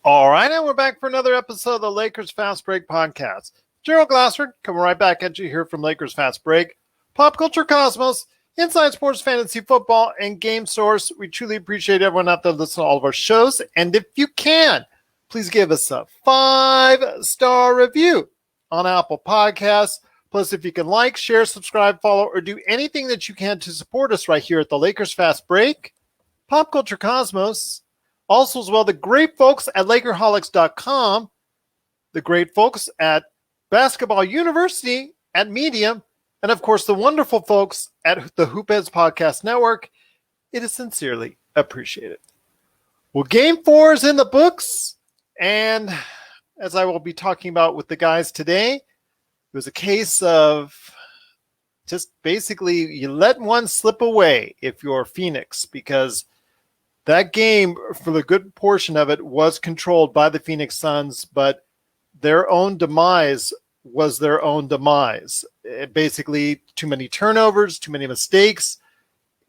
All right, and we're back for another episode of the Lakers Fast Break podcast. Gerald Glassford coming right back at you here from Lakers Fast Break, Pop Culture Cosmos, Inside Sports Fantasy Football, and Game Source. We truly appreciate everyone out there listening to all of our shows. And if you can, please give us a 5-star review on Apple Podcasts. Plus, if you can like, share, subscribe, follow, or do anything that you can to support us right here at the Lakers Fast Break, Pop Culture Cosmos, also, as well, the great folks at Lakerholics.com, the great folks at Basketball University at Medium, and, of course, the wonderful folks at the Hoopheads Podcast Network. It is sincerely appreciated. Well, Game 4 is in the books, and as I will be talking about with the guys today, it was a case of just basically you let one slip away if you're Phoenix, because that game, for the good portion of it, was controlled by the Phoenix Suns, but their own demise was their own demise. Basically, too many turnovers, too many mistakes,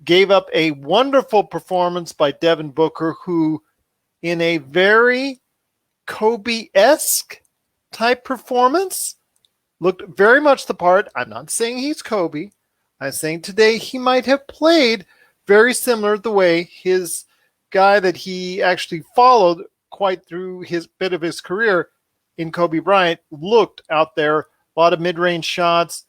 gave up a wonderful performance by Devin Booker, who, in a very Kobe-esque type performance, looked very much the part. I'm not saying he's Kobe. I'm saying today he might have played very similar to the way his guy that he actually followed quite through his bit of his career in Kobe Bryant looked out there. A lot of mid-range shots,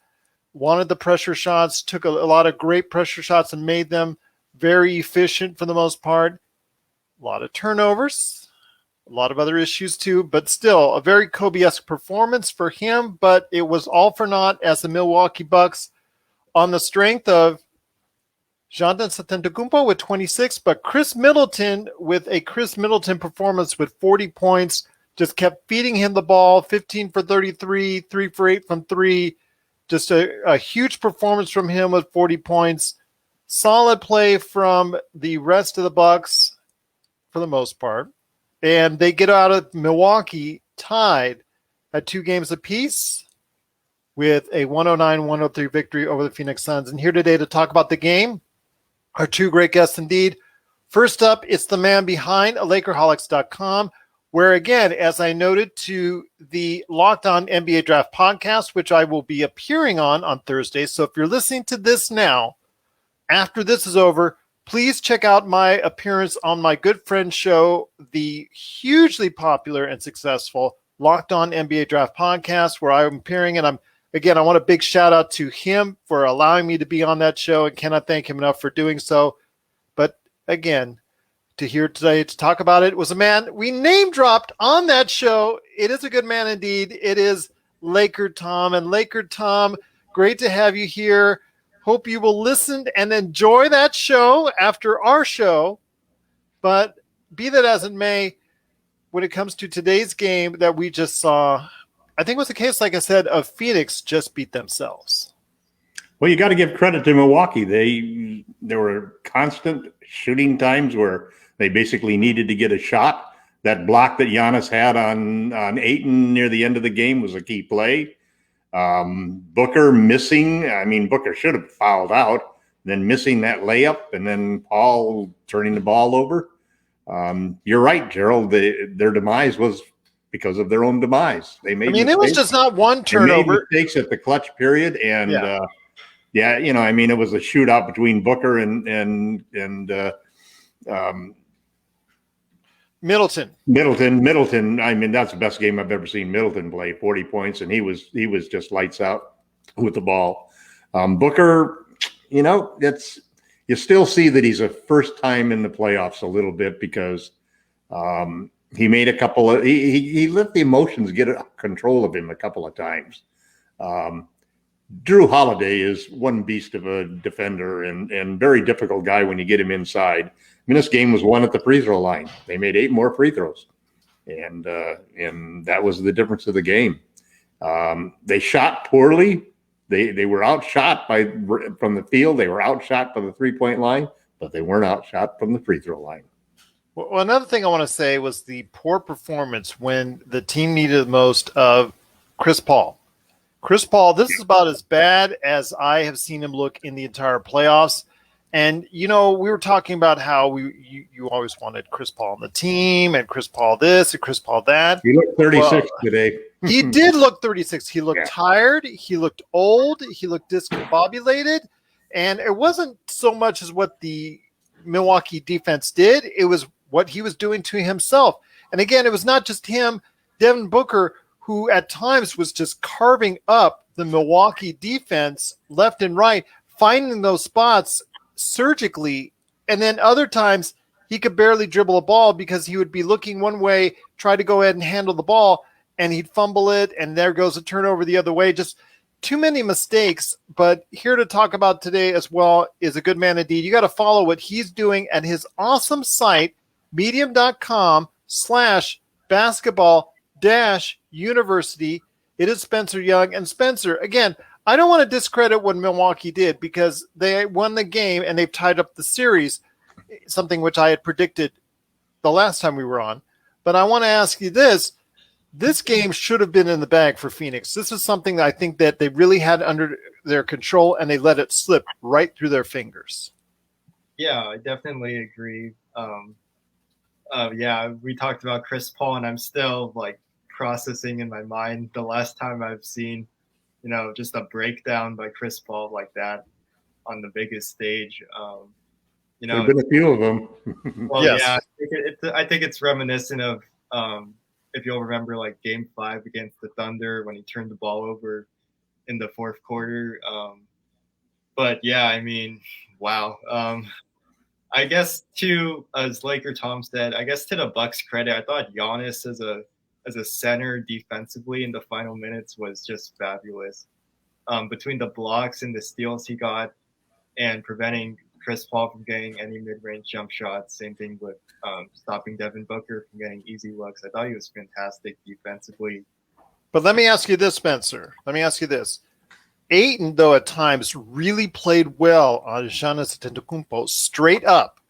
wanted the pressure shots, took a lot of great pressure shots and made them very efficient for the most part. A lot of turnovers, a lot of other issues too, but still a very Kobe-esque performance for him, but it was all for naught as the Milwaukee Bucks, on the strength of Giannis Antetokounmpo with 26, but Chris Middleton with a Chris Middleton performance with 40 points, just kept feeding him the ball, 15 for 33, 3 for 8 from 3. Just a huge performance from him with 40 points. Solid play from the rest of the Bucks for the most part. And they get out of Milwaukee tied at 2 games apiece with a 109-103 victory over the Phoenix Suns. And here today to talk about the game are 2 great guests indeed. First up, it's the man behind Lakerholics.com, where, again, as I noted to the Locked On NBA Draft podcast, which I will be appearing on Thursday. So if you're listening to this now, after this is over, please check out my appearance on my good friend's show, the hugely popular and successful Locked On NBA Draft podcast, where I'm appearing. And I want a big shout out to him for allowing me to be on that show, and cannot thank him enough for doing so. But again, to hear today to talk about it was a man we name dropped on that show. It is a good man indeed. It is Laker Tom. And Laker Tom, great to have you here. Hope you will listen and enjoy that show after our show. But be that as it may, when it comes to today's game that we just saw, I think it was a case, like I said, of Phoenix just beat themselves. Well, you got to give credit to Milwaukee. There were constant shooting times where they basically needed to get a shot. That block that Giannis had on Ayton near the end of the game was a key play. Booker missing. I mean, Booker should have fouled out, then missing that layup, and then Paul turning the ball over. You're right, Gerald. Their demise was because of their own demise. They made. It was just not one turnover. They made mistakes at the clutch period, and it was a shootout between Booker and Middleton. I mean, that's the best game I've ever seen Middleton play. 40 points, and he was just lights out with the ball. Booker, you still see that he's a first time in the playoffs a little bit because he made a couple of he let the emotions get control of him a couple of times. Drew Holiday is one beast of a defender and very difficult guy when you get him inside. I mean, this game was won at the free throw line. They made 8 more free throws, and that was the difference of the game. They shot poorly. They were outshot from the field. They were outshot from the 3-point line, but they weren't outshot from the free throw line. Well, another thing I want to say was the poor performance when the team needed the most of Chris Paul. Chris Paul, this is about as bad as I have seen him look in the entire playoffs. And, we were talking about how you always wanted Chris Paul on the team and Chris Paul this and Chris Paul that. He looked 36 today. He did look 36. He looked Yeah. tired. He looked old. He looked discombobulated. And it wasn't so much as what the Milwaukee defense did. It was what he was doing to himself. And again, it was not just him. Devin Booker, who at times was just carving up the Milwaukee defense left and right, finding those spots surgically. And then other times he could barely dribble a ball because he would be looking one way, try to go ahead and handle the ball, and he'd fumble it, and there goes a turnover the other way. Just too many mistakes. But here to talk about today as well is a good man indeed. You got to follow what he's doing at his awesome site, medium.com/basketball-university. It is Spencer Young. And Spencer, again, I don't want to discredit what Milwaukee did because they won the game and they've tied up the series, something which I had predicted the last time we were on. But I want to ask you this. This game should have been in the bag for Phoenix. This is something that I think that they really had under their control and they let it slip right through their fingers. Yeah, I definitely agree. Yeah, we talked about Chris Paul, and I'm still processing in my mind the last time I've seen, just a breakdown by Chris Paul like that on the biggest stage. There have been a few of them. Well, Yes. yeah, I think it's reminiscent of, if you'll remember, Game 5 against the Thunder when he turned the ball over in the fourth quarter. But yeah, I mean, wow. I guess as Laker Tom said, I guess to the Bucks' credit, I thought Giannis as a center defensively in the final minutes was just fabulous. Between the blocks and the steals he got, and preventing Chris Paul from getting any mid-range jump shots. Same thing with stopping Devin Booker from getting easy looks. I thought he was fantastic defensively. But let me ask you this, Spencer. Let me ask you this. Ayton, though, at times really played well on Giannis Antetokounmpo straight up.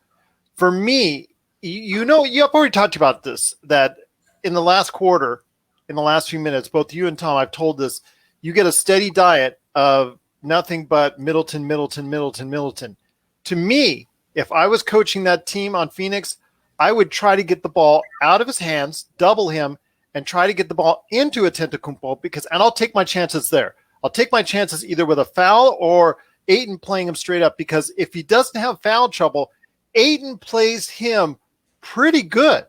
For me, you've already talked about this, that in the last quarter, in the last few minutes, both you and Tom, I've told this, you get a steady diet of nothing but Middleton. To me, if I was coaching that team on Phoenix, I would try to get the ball out of his hands, double him, and try to get the ball into Antetokounmpo and I'll take my chances there. I'll take my chances either with a foul or Ayton playing him straight up, because if he doesn't have foul trouble, Ayton plays him pretty good.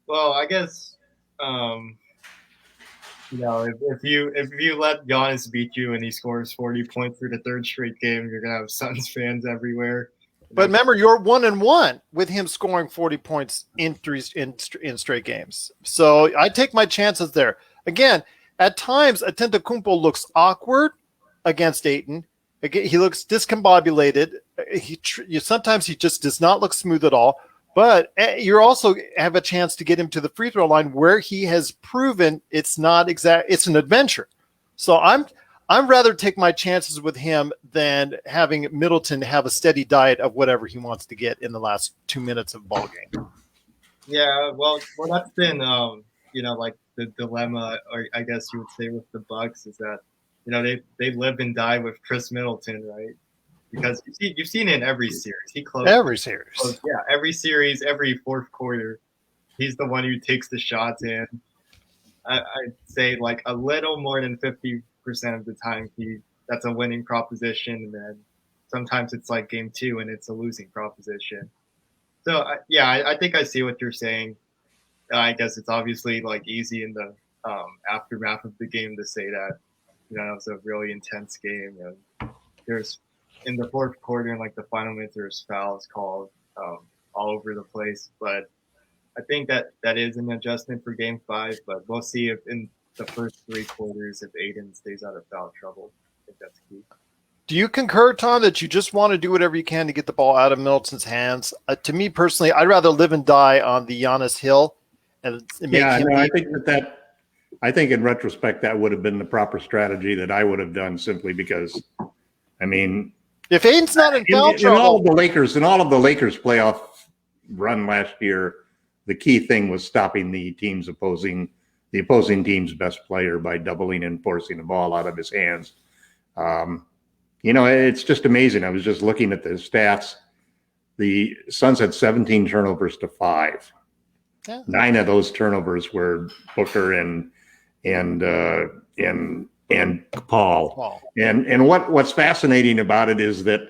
Well, I guess if you let Giannis beat you and he scores 40 points through the third straight game, you're gonna have Suns fans everywhere. But remember, you're 1-1 with him scoring 40 points in straight games. So I take my chances there. Again, at times, Antetokounmpo looks awkward against Ayton. Again, he looks discombobulated. Sometimes he just does not look smooth at all. But you also have a chance to get him to the free throw line where he has proven it's not exact. It's an adventure. So I'm rather take my chances with him than having Middleton have a steady diet of whatever he wants to get in the last 2 minutes of ball game. Yeah, well, that's been the dilemma, or I guess you would say, with the Bucks is that they live and die with Chris Middleton, right? Because you've seen it in every series. He closed every series. Every series, every fourth quarter, he's the one who takes the shots in. I'd say a little more than 50% of the time that's a winning proposition, and then sometimes it's like game 2 and it's a losing proposition. So I think I see what you're saying. I guess it's obviously easy in the aftermath of the game to say that it was a really intense game. There's in the fourth quarter and the final minutes, there's fouls called all over the place. But I think that is an adjustment for Game 5. But we'll see if in the first 3 quarters if Ayton stays out of foul trouble. I think that's key. Do you concur, Tom, that you just want to do whatever you can to get the ball out of Middleton's hands? To me personally, I'd rather live and die on the Giannis hill. And I think in retrospect that would have been the proper strategy that I would have done, simply because, I mean, if Ayton's not in foul trouble, in all of the Lakers playoff run last year, the key thing was stopping the opposing team's best player by doubling and forcing the ball out of his hands. It's just amazing. I was just looking at the stats. The Suns had 17 turnovers to 5. Yeah. 9 of those turnovers were Booker and Paul. And what's fascinating about it is that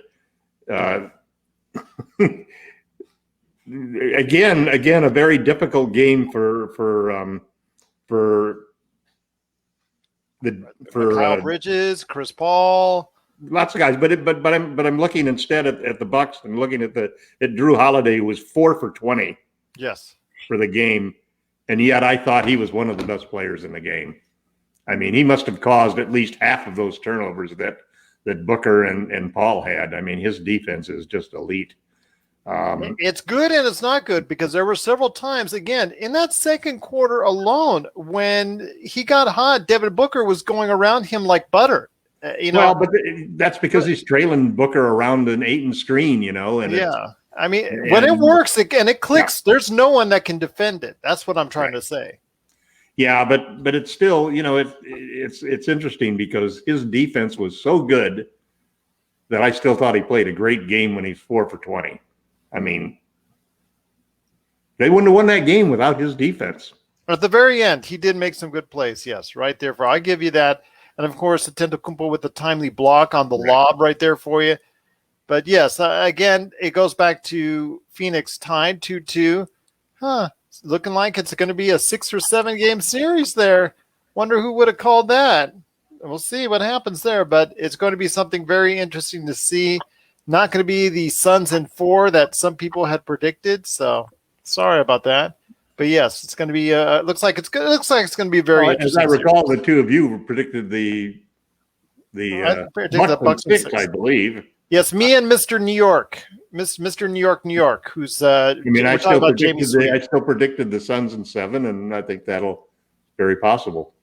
again a very difficult game for Kyle Bridges, Chris Paul, lots of guys. But I'm looking instead at the Bucks and looking at Drew Holiday, who was 4 for 20. Yes. For the game, and yet I thought he was one of the best players in the game. I mean, he must have caused at least half of those turnovers that Booker and Paul had. I mean, his defense is just elite. It's good and it's not good, because there were several times, again, in that second quarter alone, when he got hot, Devin Booker was going around him like butter. Well, but that's because he's trailing Booker around an Ayton screen, and yeah. I mean, when it works and it clicks, there's no one that can defend it. That's what I'm trying to say. Yeah, but it's still, it's interesting because his defense was so good that I still thought he played a great game when he's 4 for 20. I mean, they wouldn't have won that game without his defense. At the very end, he did make some good plays. Yes, right there. I give you that. And of course, Antetokounmpo with the timely block on the lob right there for you. But yes, again, it goes back to Phoenix tied 2-2. It's looking like it's going to be a 6 or 7 game series there. Wonder who would have called that. We'll see what happens there, but it's going to be something very interesting to see. Not going to be the Suns in 4 that some people had predicted. So sorry about that. But yes, it's going to be. Looks like it's going to be very interesting. As I recall, the two of you predicted the Bucks and 6, I believe. Yes, me and Mr. New York, Mr. New York, who's I still predicted the Suns in 7, and I think that'll very possible.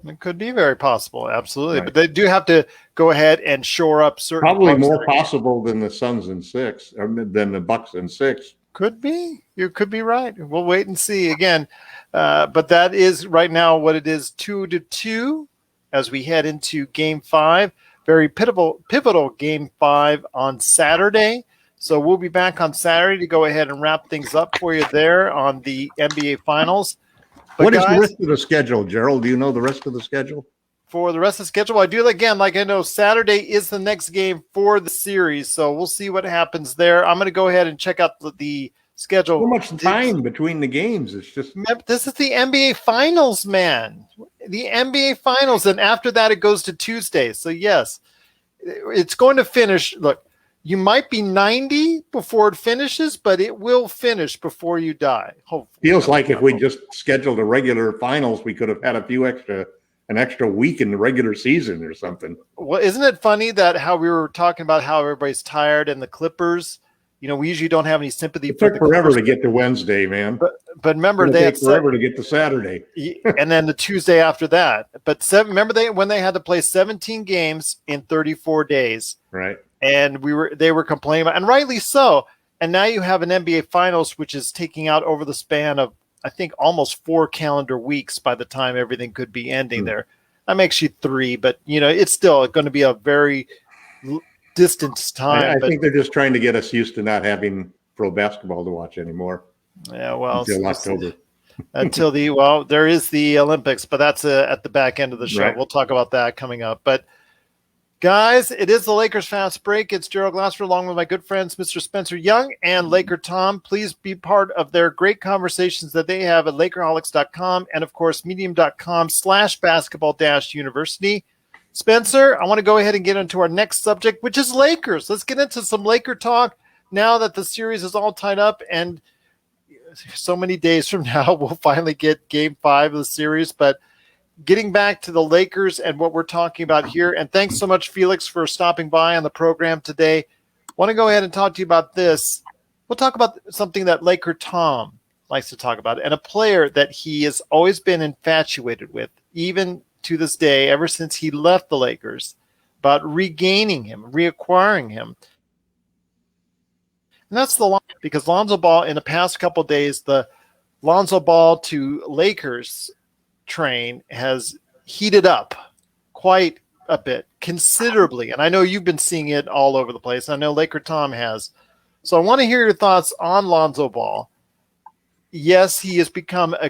It could be very possible, absolutely. Right. But they do have to go ahead and shore up certain. Probably more possible than the Suns in 6, or than the Bucks in 6. Could be. You could be right. We'll wait and see again. But that is right now what it is, 2-2 as we head into Game 5. Very pivotal Game 5 on Saturday. So we'll be back on Saturday to go ahead and wrap things up for you there on the NBA Finals. But what is the rest of the schedule, Gerald? Do you know the rest of the schedule? For the rest of the schedule, I do again. Like I know, Saturday is the next game for the series, so we'll see what happens there. I'm going to go ahead and check out the schedule. So much time between the games. It's just this is the NBA Finals, man. The NBA Finals, and after that, it goes to Tuesday. So yes, it's going to finish. Look, you might be 90 before it finishes, but it will finish before you die. Hopefully, feels like if we just scheduled a regular finals, we could have had an extra week in the regular season or something. Well, isn't it funny that how we were talking about how everybody's tired and the Clippers, we usually don't have any sympathy. It took forever to get to Wednesday, man. But remember, they had forever to get to Saturday, and then the Tuesday after that. But remember when they had to play 17 games in 34 days, right? And they were complaining about, and rightly so. And now you have an NBA Finals, which is taking out over the span of, I think, almost 4 calendar weeks by the time everything could be ending there. That makes you 3, but it's still going to be a very distant time. I think they're just trying to get us used to not having pro basketball to watch anymore. Yeah, well, until October. There is the Olympics, but that's at the back end of the show. Right. We'll talk about that coming up. But guys, it is the Lakers Fast Break. It's Gerald Glassford along with my good friends, Mr. Spencer Young and Laker Tom. Please be part of their great conversations that they have at Lakerholics.com and, of course, medium.com/basketball-university. Spencer, I want to go ahead and get into our next subject, which is Lakers. Let's get into some Laker talk now that the series is all tied up, and so many days from now we'll finally get Game 5 of the series. But getting back to the Lakers and what we're talking about here, and thanks so much, Felix, for stopping by on the program today. I want to go ahead and talk to you about this. We'll talk about something that Laker Tom likes to talk about, and a player that he has always been infatuated with, even to this day, ever since he left the Lakers, about regaining him, reacquiring him. And that's because Lonzo Ball, in the past couple of days, the Lonzo Ball to Lakers train has heated up quite a bit considerably. And I know you've been seeing it all over the place. I know Laker Tom has. So I want to hear your thoughts on Lonzo Ball. Yes, he has become a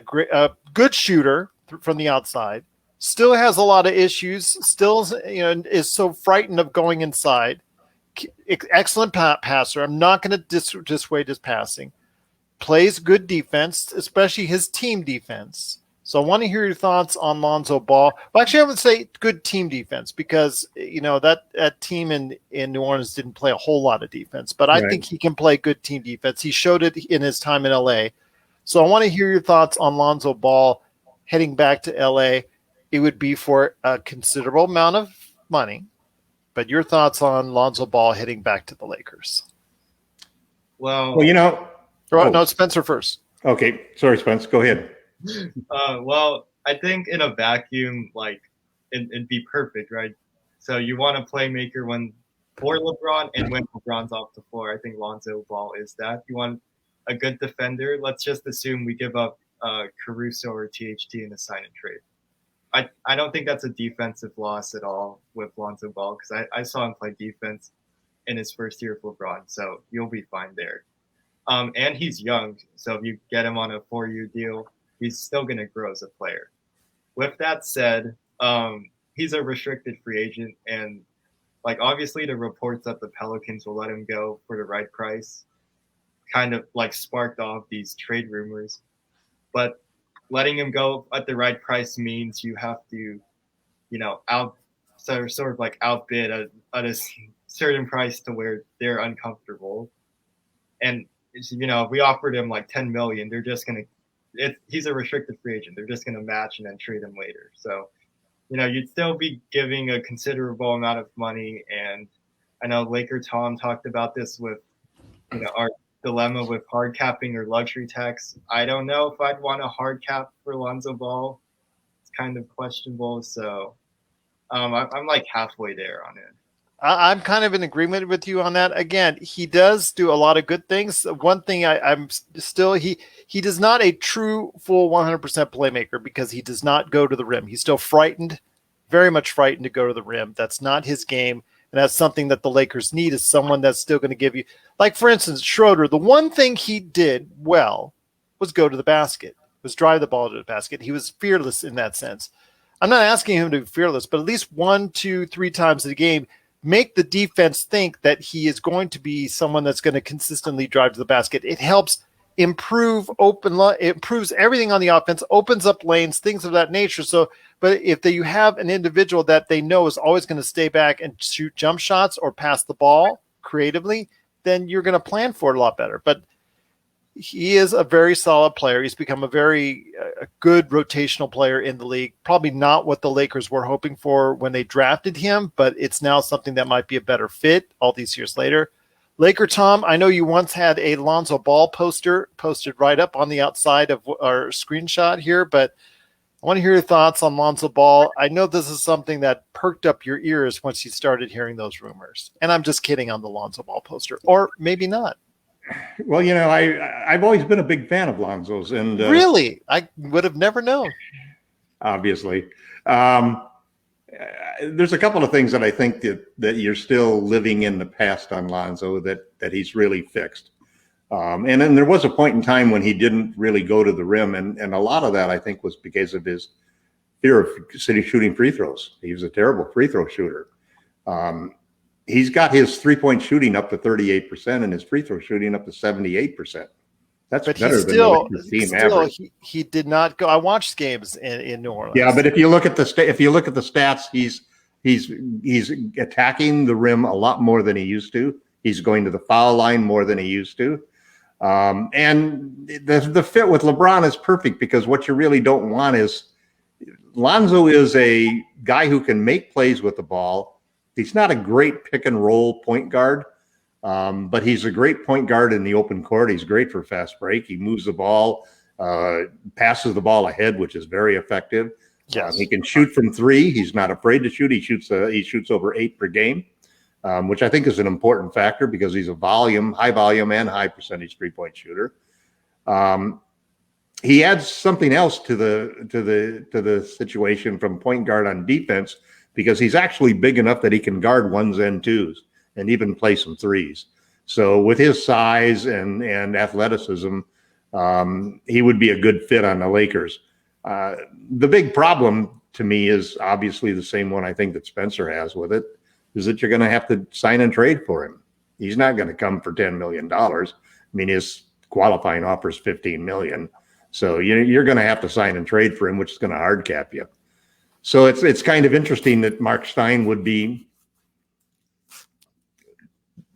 good shooter from the outside. Still has a lot of issues. Still, is so frightened of going inside. Excellent passer. I'm not going to dissuade his passing. Plays good defense, especially his team defense. So I want to hear your thoughts on Lonzo Ball. Well, actually, I would say good team defense because, that team in New Orleans didn't play a whole lot of defense. But I think he can play good team defense. He showed it in his time in L.A. So I want to hear your thoughts on Lonzo Ball heading back to L.A. It would be for a considerable amount of money. But your thoughts on Lonzo Ball heading back to the Lakers? Well, no, Spencer first. Okay. Sorry, Spence. Go ahead. Well, I think in a vacuum, it'd be perfect, right? So you want a playmaker for LeBron, and when LeBron's off the floor, I think Lonzo Ball is that. You want a good defender. Let's just assume we give up Caruso or THT in a sign and trade. I don't think that's a defensive loss at all with Lonzo Ball because I saw him play defense in his first year with LeBron, so you'll be fine there. And he's young, so if you get him on a 4-year deal, he's still going to grow as a player. With that said, he's a restricted free agent, and obviously the reports that the Pelicans will let him go for the right price kind of sparked off these trade rumors. But letting him go at the right price means you have to, outbid at a certain price to where they're uncomfortable. And if we offered him $10 million, they're just gonna. He's a restricted free agent. They're just gonna match and then trade him later. So, you'd still be giving a considerable amount of money. And I know Laker Tom talked about this with, our dilemma with hard capping or luxury tax. I don't know if I'd want a hard cap for Lonzo Ball. It's kind of questionable. So I'm halfway there on it. I'm kind of in agreement with you on that. Again, he does do a lot of good things. One thing I'm still, he does not a true full 100% playmaker because he does not go to the rim. He's still frightened, very much frightened to go to the rim. That's not his game. And that's something that the Lakers need is someone that's still going to give you, for instance, Schroeder. The one thing he did well was go to the basket, was drive the ball to the basket. He was fearless in that sense. I'm not asking him to be fearless, but at least 1, 2, 3 times a game, make the defense think that he is going to be someone that's going to consistently drive to the basket. It helps improves everything on the offense, opens up lanes, things of that nature. So, but if you have an individual that they know is always going to stay back and shoot jump shots or pass the ball creatively, then you're going to plan for it a lot better. But he is a very solid player. He's become a very good rotational player in the league. Probably not what the Lakers were hoping for when they drafted him, but it's now something that might be a better fit all these years later. Laker Tom, I know you once had a Lonzo Ball poster posted right up on the outside of our screenshot here, but I want to hear your thoughts on Lonzo Ball. I know this is something that perked up your ears once you started hearing those rumors. And I'm just kidding on the Lonzo Ball poster, or maybe not. Well, I've always been a big fan of Lonzo's. And really? I would have never known. Obviously. There's a couple of things that I think that you're still living in the past on Lonzo that he's really fixed. And then there was a point in time when he didn't really go to the rim. And a lot of that, I think, was because of his fear of shooting free throws. He was a terrible free throw shooter. He's got his 3-point shooting up to 38% and his free throw shooting up to 78%. That's better than the team average. He did not go. I watched games in New Orleans. Yeah, but if you look at the stats, he's attacking the rim a lot more than he used to. He's going to the foul line more than he used to. And the fit with LeBron is perfect because what you really don't want is Lonzo is a guy who can make plays with the ball. He's not a great pick and roll point guard. But he's a great point guard in the open court. He's great for fast break. He moves the ball, passes the ball ahead, which is very effective. Yes. He can shoot from 3. He's not afraid to shoot. He shoots over 8 per game, which I think is an important factor because he's a high volume and high percentage 3-point shooter. He adds something else to the situation from point guard on defense because he's actually big enough that he can guard ones and twos and even play some threes. So with his size and athleticism, he would be a good fit on the Lakers. The big problem to me is obviously the same one I think that Spencer has with it, is that you're going to have to sign and trade for him. He's not going to come for $10 million. I mean, his qualifying offer is $15 million. So you're going to have to sign and trade for him, which is going to hard cap you. So it's kind of interesting that Marc Stein would be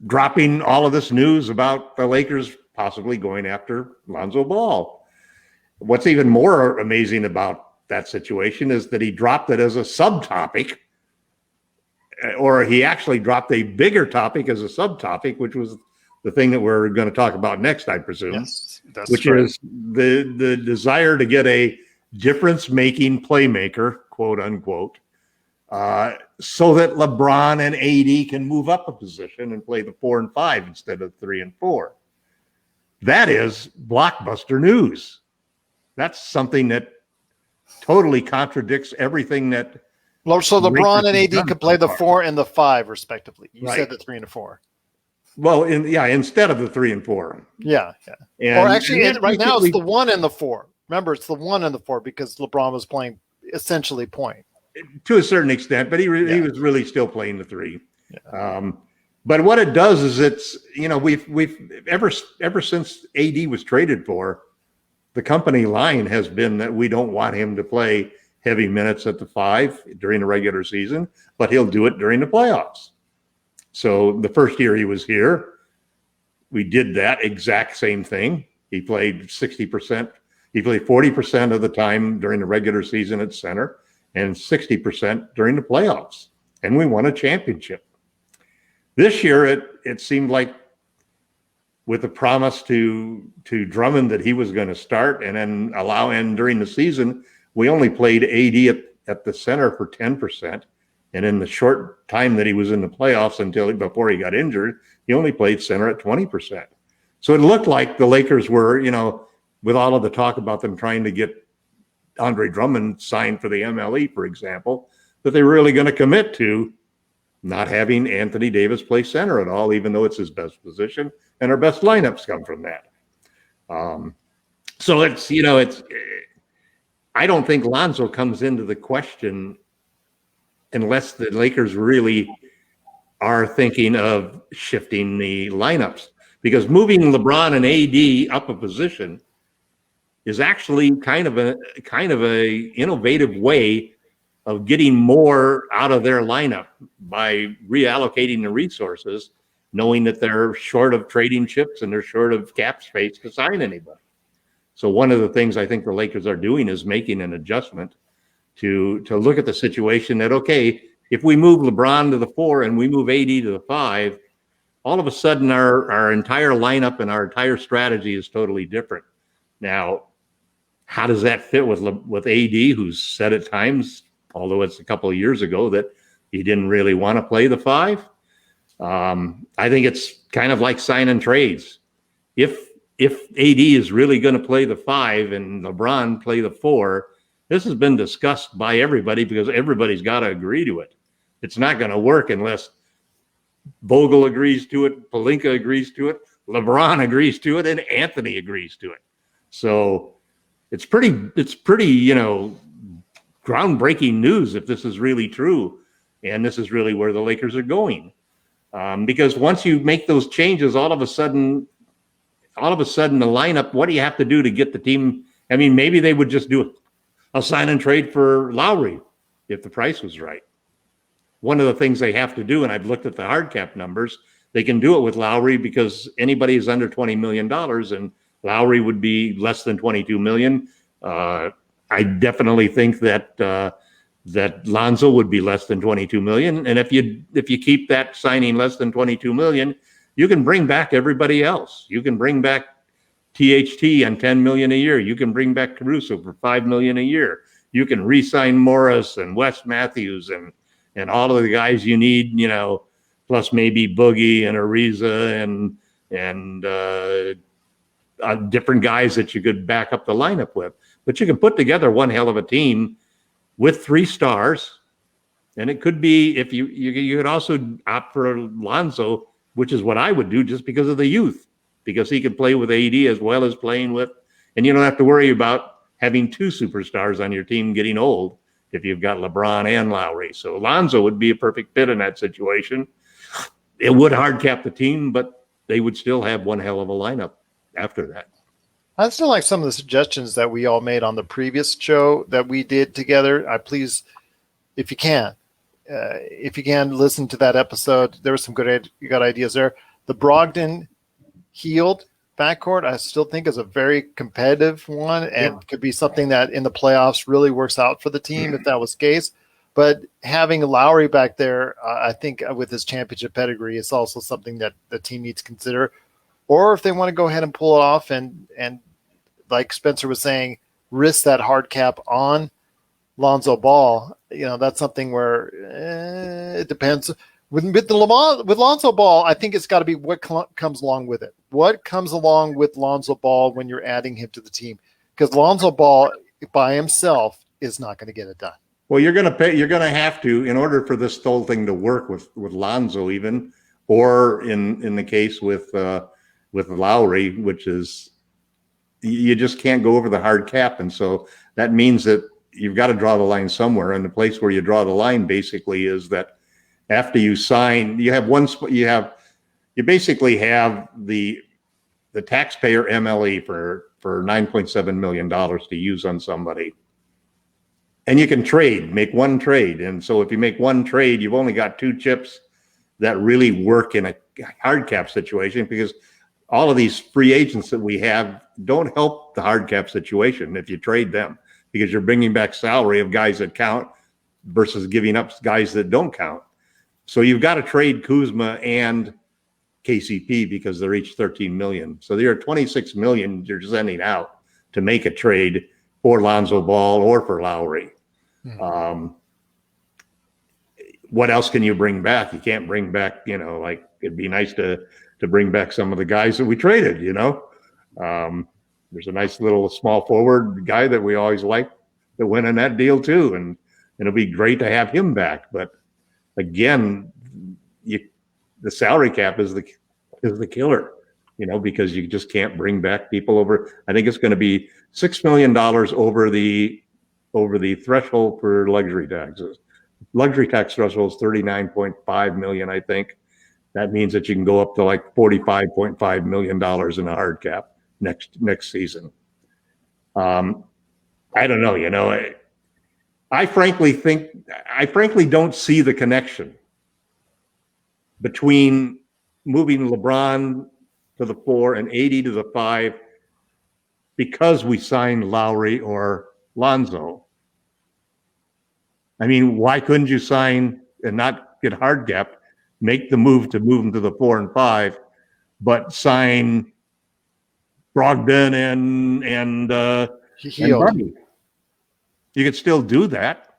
dropping all of this news about the Lakers possibly going after Lonzo Ball. What's even more amazing about that situation is that he dropped it as a subtopic, or he actually dropped a bigger topic as a subtopic, which was the thing that we're going to talk about next, I presume. Yes, that's which right. is the desire to get a difference-making playmaker, quote unquote, so that LeBron and AD can move up a position and play the 4 and 5 instead of 3 and 4. That is blockbuster news. That's something that totally contradicts everything that. So LeBron and Lakers AD could play the 4 and the 5 respectively. You said the 3 and the 4. Well, instead of the 3 and 4. Yeah. And or actually, right now it's the 1 and the 4. Remember, it's the 1 and the 4 because LeBron was playing essentially point. To a certain extent, but he was really still playing the 3. Yeah. But what it does is it's, we've ever since AD was traded for, the company line has been that we don't want him to play heavy minutes at the 5 during the regular season, but he'll do it during the playoffs. So the first year he was here, we did that exact same thing. He played 60%. He played 40% of the time during the regular season at center and 60% during the playoffs. And we won a championship. This year, it seemed like with the promise to Drummond that he was going to start and then allow in during the season, we only played AD at the center for 10%. And in the short time that he was in the playoffs before he got injured, he only played center at 20%. So it looked like the Lakers were, with all of the talk about them trying to get Andre Drummond signed for the MLE, for example, that they were really going to commit to not having Anthony Davis play center at all, even though it's his best position, and our best lineups come from that. So I don't think Lonzo comes into the question unless the Lakers really are thinking of shifting the lineups, because moving LeBron and AD up a position is actually kind of a innovative way of getting more out of their lineup by reallocating the resources, knowing that they're short of trading chips and they're short of cap space to sign anybody. So one of the things I think the Lakers are doing is making an adjustment to look at the situation that, okay, if we move LeBron to the 4 and we move AD to the 5, all of a sudden our entire lineup and our entire strategy is totally different. Now, how does that fit with AD, who's said at times, although it's a couple of years ago, that he didn't really want to play the 5? I think it's kind of like signing trades. If AD is really going to play the 5 and LeBron play the 4, this has been discussed by everybody because everybody's got to agree to it. It's not going to work unless Vogel agrees to it, Pelinka agrees to it, LeBron agrees to it, and Anthony agrees to it. So it's pretty, groundbreaking news if this is really true, and this is really where the Lakers are going. Because once you make those changes, all of a sudden the lineup, what do you have to do to get the team? I mean, maybe they would just do a sign and trade for Lowry if the price was right. One of the things they have to do, and I've looked at the hard cap numbers, they can do it with Lowry because anybody is under $20 million, and Lowry would be less than $22 million. I definitely think that Lonzo would be less than $22 million. And if you keep that signing less than $22 million, you can bring back everybody else. You can bring back THT on $10 million a year. You can bring back Caruso for $5 million a year. You can re-sign Morris and Wes Matthews and all of the guys you need, plus maybe Boogie and Ariza and different guys that you could back up the lineup with. But you can put together one hell of a team with 3 stars And it could be if you could also opt for Lonzo, which is what I would do just because of the youth, because he could play with AD as well as playing with, and you don't have to worry about having two superstars on your team getting old if you've got LeBron and Lowry. So Lonzo would be a perfect fit in that situation. It would hard cap the team, but they would still have one hell of a lineup after that. I still like some of the suggestions that we all made on the previous show that we did together. Please, if you can, listen to that episode. There were some good ideas there. The Brogdon Healed backcourt, I still think is a very competitive one and could be something that in the playoffs really works out for the team if that was the case. But having Lowry back there, I think with his championship pedigree, is also something that the team needs to consider. Or if they want to go ahead and pull it off and like Spencer was saying, risk that hard cap on Lonzo Ball, that's something where it depends. With Lonzo Ball, I think it's got to be what comes along with it. What comes along with Lonzo Ball when you're adding him to the team? Because Lonzo Ball by himself is not going to get it done. Well, you're going to have to, in order for this whole thing to work with Lonzo even, or in the case with Lowry, which is you just can't go over the hard cap. And so that means that you've got to draw the line somewhere. And the place where you draw the line basically is that after you sign, you basically have the taxpayer MLE for $9.7 million to use on somebody. And you can make one trade. And so if you make one trade, you've only got two chips that really work in a hard cap situation, because all of these free agents that we have don't help the hard cap situation if you trade them, because you're bringing back salary of guys that count versus giving up guys that don't count. So you've got to trade Kuzma and KCP because they're each 13 million. So there are 26 million you're sending out to make a trade for Lonzo Ball or for Lowry. What else can you bring back? You can't bring back, like it'd be nice to bring back some of the guys that we traded, There's a nice little small forward guy that we always liked that went in that deal too. And it'll be great to have him back. But again, the salary cap is the killer, because you just can't bring back people over. I think it's going to be $6 million over the threshold for luxury taxes. Luxury tax threshold is 39.5 million, I think. That means that you can go up to like $45.5 million in a hard cap next season. I don't know, I frankly don't see the connection between moving LeBron to the 4 and AD to the 5 because we signed Lowry or Lonzo. I mean, why couldn't you sign and not get hard cap, make the move to move them to the 4 and 5, but sign Brogdon and Buddy? You could still do that.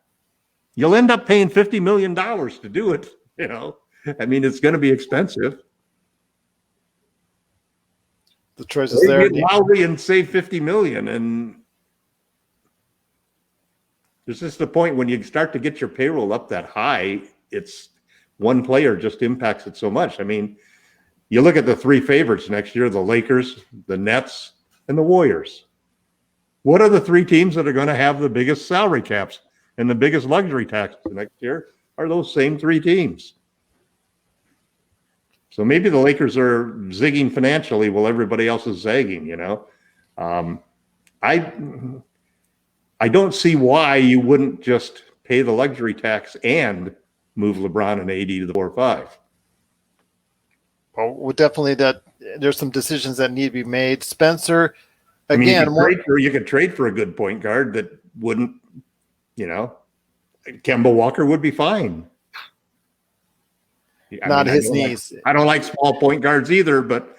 You'll end up paying $50 million to do it. I mean, it's going to be expensive. The choice is there. Lowry and save $50 million, and there's just the point when you start to get your payroll up that high, it's one player just impacts it so much. I mean, you look at the three favorites next year: the Lakers, the Nets, and the Warriors. What are the three teams that are going to have the biggest salary caps and the biggest luxury taxes next year? Are those same three teams. So maybe the Lakers are zigging financially while everybody else is zagging, I don't see why you wouldn't just pay the luxury tax and move LeBron and AD to the 4-5. Well, definitely there's some decisions that need to be made. Spencer, again, you could trade for a good point guard that wouldn't, Kemba Walker would be fine. His knees. I don't like small point guards either, but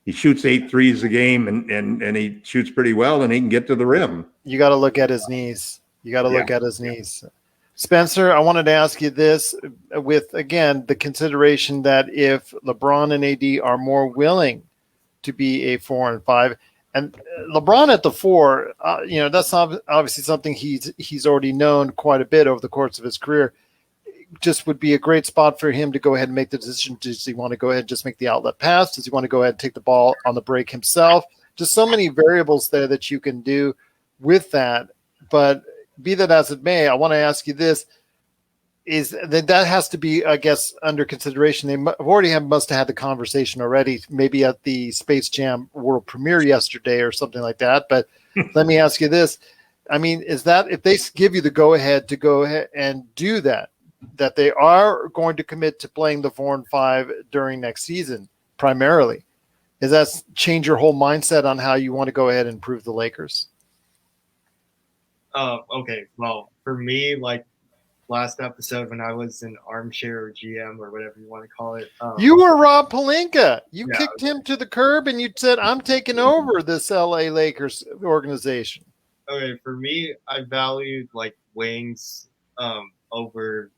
he shoots 8 threes a game and he shoots pretty well and he can get to the rim. You got to look at his knees. Look at his knees. Spencer, I wanted to ask you this with, again, the consideration that if LeBron and AD are more willing to be a 4 and 5, and LeBron at the 4, that's obviously something he's already known quite a bit over the course of his career. just would be a great spot for him to go ahead and make the decision. Does he want to go ahead and just make the outlet pass? Does he want to go ahead and take the ball on the break himself? Just so many variables there that you can do with that. But be that as it may, I want to ask you this. Is that has to be, I guess, under consideration. They must have had the conversation already, maybe at the Space Jam world premiere yesterday or something like that. But let me ask you this. I mean, is that if they give you the go-ahead to go ahead and do that they are going to commit to playing the 4 and 5 during next season primarily, does that change your whole mindset on how you want to go ahead and improve the Lakers? Okay. Well, for me, like last episode when I was an armchair or GM or whatever you want to call it. You were Rob Pelinka. You kicked him to the curb and you said, I'm taking over this LA Lakers organization. Okay, for me, I valued like wings over,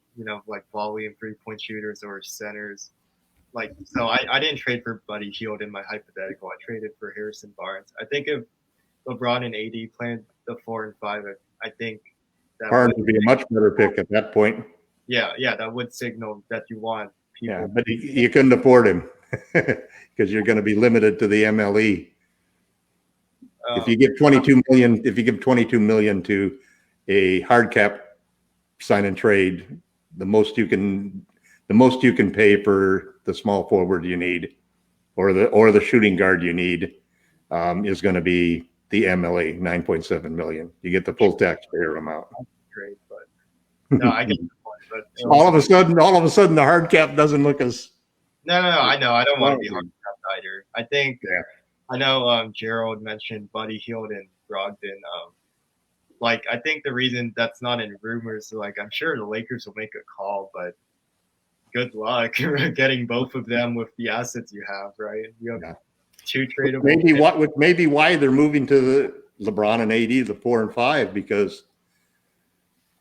like volley and 3-point shooters or centers. Like, so I didn't trade for Buddy Hield in my hypothetical. I traded for Harrison Barnes. I think if LeBron and AD played the 4 and 5, I think that Barnes would be a much better pick at that point. Yeah, that would signal that you want people. Yeah, but you couldn't afford him because you're going to be limited to the MLE. If you give 22 million to a hard cap sign and trade, the most you can pay for the small forward you need, or the shooting guard you need, is going to be the MLE, 9.7 million. You get the full taxpayer amount. Great, but no, I get the point. But all of a sudden, the hard cap doesn't look as. No, I know. I don't want to be hard cap either. I think. Yeah. I know Gerald mentioned Buddy Hield and Brogdon. I think the reason that's not in rumors, I'm sure the Lakers will make a call, but good luck getting both of them with the assets you have, right? You have two tradable. Maybe why they're moving to the LeBron and AD, the 4 and 5, because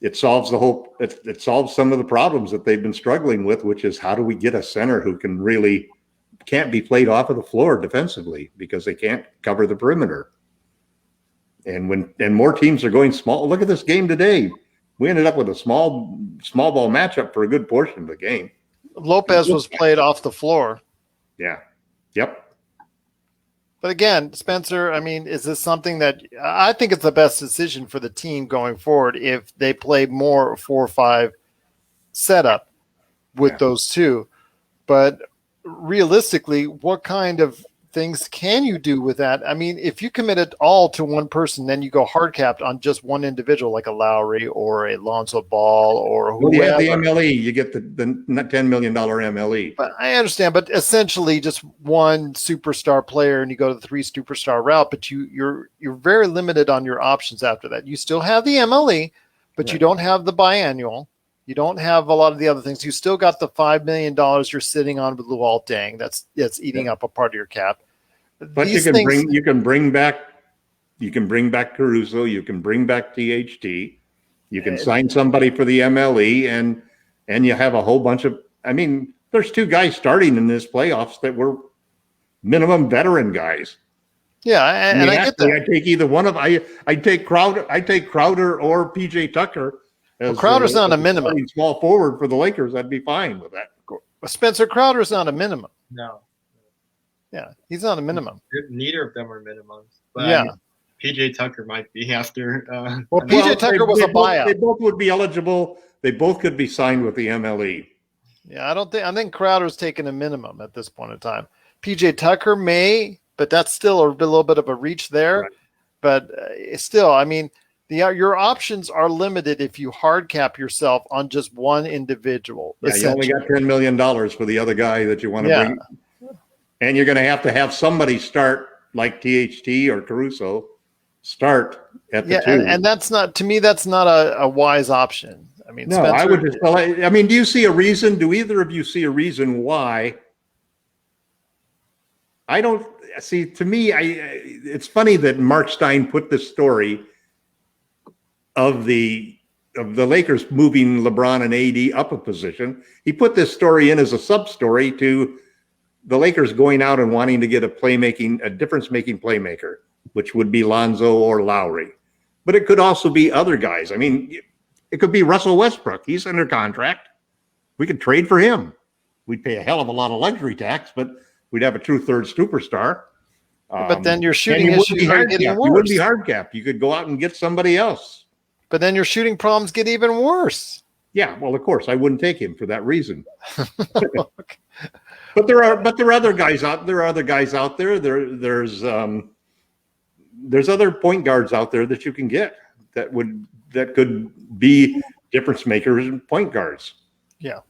it solves it solves some of the problems that they've been struggling with, which is how do we get a center who can't be played off of the floor defensively because they can't cover the perimeter. And more teams are going small. Look at this game today. We ended up with a small ball matchup for a good portion of the game. Lopez was played off the floor. Yeah. Yep. But again, Spencer, I mean, is this something that I think it's the best decision for the team going forward if they play more 4-5 setup with those two? But realistically, what kind of things can you do with that? I mean, if you commit it all to one person, then you go hard capped on just one individual, like a Lowry or a Lonzo Ball or whoever. You have the MLE, you get the $10 million MLE. But I understand, but essentially just one superstar player and you go to the 3 superstar route, but you're very limited on your options after that. You still have the MLE, but you don't have the biannual. You don't have a lot of the other things. You still got the $5 million you're sitting on with Luol Deng. That's eating up a part of your cap. But you can bring back Caruso. You can bring back THT. You can sign somebody for the MLE, and you have a whole bunch of. I mean, there's 2 guys starting in this playoffs that were minimum veteran guys. Yeah, and I get that. I take either one of. I take Crowder. I take Crowder or PJ Tucker. Crowder's not a minimum. Small forward for the Lakers, I'd be fine with that. Spencer Crowder's not a minimum. No. Yeah, he's not a minimum. Neither of them are minimums. But yeah. PJ Tucker might be after. PJ Tucker was a buyout. They both would be eligible. They both could be signed with the MLE. Yeah, I think Crowder's taking a minimum at this point in time. PJ Tucker may, but that's still a little bit of a reach there. Right. But still, I mean, your options are limited if you hard cap yourself on just one individual. Yeah, you only got $10 million for the other guy that you want to bring. And you're going to have somebody start like THT or Caruso start at the 2. And that's not, to me, that's not a wise option. I mean, no, Spencer, I would just, I mean, do either of you see a reason why? I don't see, to me, it's funny that Marc Stein put this story of the Lakers moving LeBron and AD up a position. He put this story in as a sub-story to the Lakers going out and wanting to get a difference-making playmaker, which would be Lonzo or Lowry. But it could also be other guys. I mean, it could be Russell Westbrook. He's under contract. We could trade for him. We'd pay a hell of a lot of luxury tax, but we'd have a true third superstar. But then your shooting and issues are getting worse. You wouldn't be hard capped. You could go out and get somebody else. But then your shooting problems get even worse. Yeah, well, of course, I wouldn't take him for that reason. But there are other guys out. There are other guys out there. There's other point guards out there that you can get that could be difference makers and point guards. Yeah.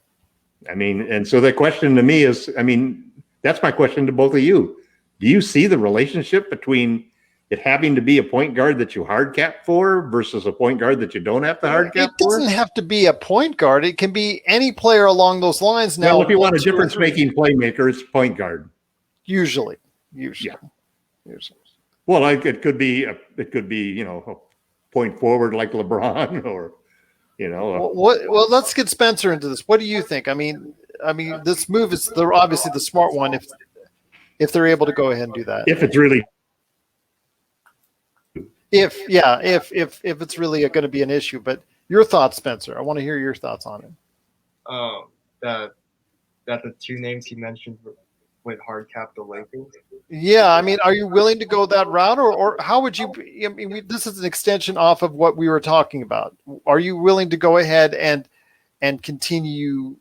I mean, and so the question to me is, I mean, that's my question to both of you. Do you see the relationship between it having to be a point guard that you hard cap for versus a point guard that you don't have to hard cap for? It doesn't have to be a point guard. It can be any player along those lines. Now, well, if you want a difference making playmaker, it's point guard. Usually. Yeah. Usually. Well, it could be a point forward like LeBron or, Well, let's get Spencer into this. What do you think? I mean, this move is obviously the smart one if they're able to go ahead and do that. If it's really. If it's really going to be an issue. But your thoughts, Spencer. I want to hear your thoughts on it. That the two names he mentioned would hard cap the Lakers. Yeah, I mean, are you willing to go that route, or how would you? I mean, this is an extension off of what we were talking about. Are you willing to go ahead and continue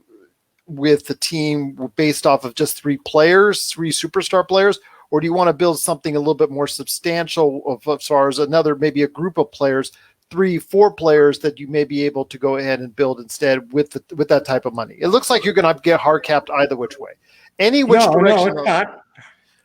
with the team based off of just three superstar players? Or do you want to build something a little bit more substantial as far as maybe a group of players, 3-4 players that you may be able to go ahead and build instead with that type of money? It looks like you're going to get hard capped either which way. Any which direction. No, it's not.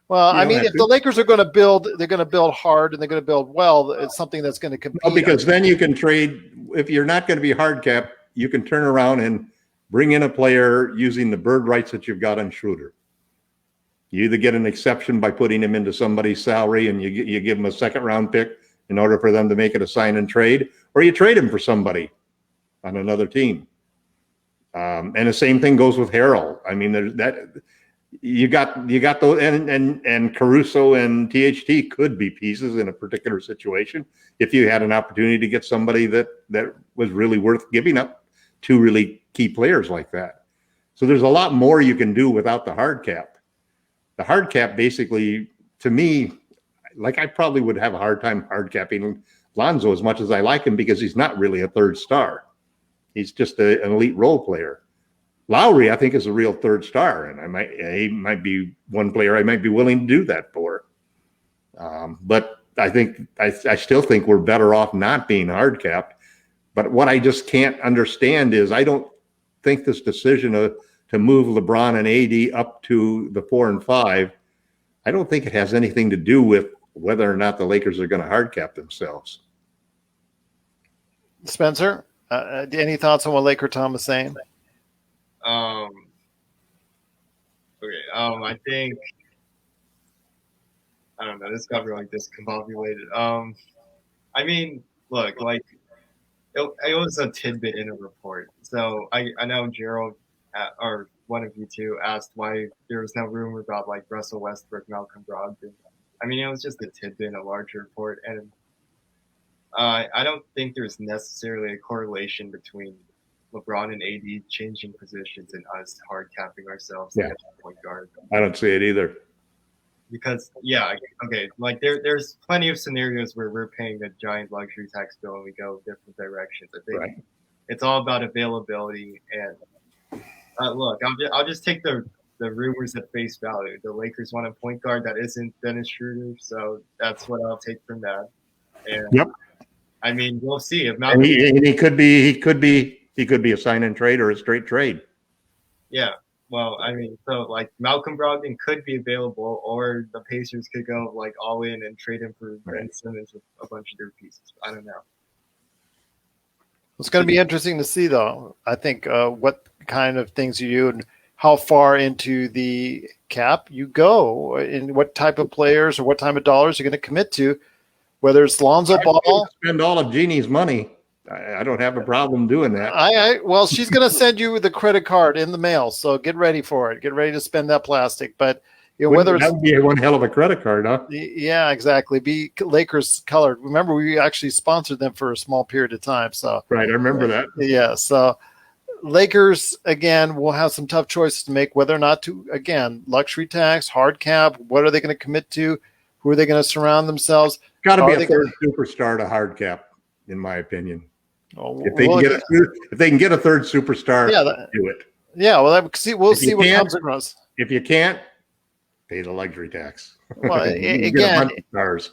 Well, I mean, if the Lakers are going to build, they're going to build hard and they're going to build well. It's something that's going to compete. No, because then you can trade. If you're not going to be hard capped, you can turn around and bring in a player using the bird rights that you've got on Schroeder. You either get an exception by putting him into somebody's salary and you give him a second round pick in order for them to make it a sign and trade, or you trade him for somebody on another team. And the same thing goes with Harrell. I mean, there's that you got those and Caruso and THT could be pieces in a particular situation if you had an opportunity to get somebody that was really worth giving up two really key players like that. So there's a lot more you can do without the hard cap. The hard cap basically, to me, like I probably would have a hard time hard capping Lonzo as much as I like him because he's not really a third star. He's just an elite role player. Lowry, I think, is a real third star, and he might be one player I might be willing to do that for. But I still think we're better off not being hard capped. But what I just can't understand is I don't think this decision to move LeBron and AD up to the 4 and 5, I don't think it has anything to do with whether or not the Lakers are going to hard cap themselves. Spencer, any thoughts on what Laker Tom is saying? Okay. I think I don't know. This got really discombobulated. I mean, look, like it was a tidbit in a report. So I know Gerald or one of you two asked why there was no rumor about like Russell Westbrook, Malcolm Brogdon. I mean, it was just a tidbit in a larger report, and I don't think there's necessarily a correlation between LeBron and AD changing positions and us hard capping ourselves as a point guard. I don't see it either. Because okay, like there's plenty of scenarios where we're paying a giant luxury tax bill and we go different directions. I think it's all about availability. And look, I'll just take the rumors at face value. The Lakers want a point guard that isn't Dennis Schroeder, so that's what I'll take from that. And I mean, we'll see if Malcolm. And he could be a sign and trade or a straight trade. Yeah. Well, I mean, so like Malcolm Brogdon could be available, or the Pacers could go like all in and trade him for Ben Simmons with a bunch of their pieces. I don't know. It's going to be interesting to see, though. I think what kind of things you do and how far into the cap you go, and what type of players or what type of dollars you're going to commit to. Whether it's Lonzo Ball, spend all of Jeannie's money. I don't have a problem doing that. Well, she's going to send you the credit card in the mail, so get ready for it. Get ready to spend that plastic. But whether that would be one hell of a credit card, huh? Yeah, exactly. Be Lakers colored. Remember, we actually sponsored them for a small period of time. So right, I remember that. Yeah. So Lakers, again, will have some tough choices to make, whether or not to, again, luxury tax, hard cap. What are they going to commit to? Who are they going to surround themselves? Got to be Are a they third superstar to hard cap, in my opinion. Oh, If they can get a third superstar, do it. Yeah, well, we'll see what comes across. If you can't, pay the luxury tax. Well, again, get a bunch of stars.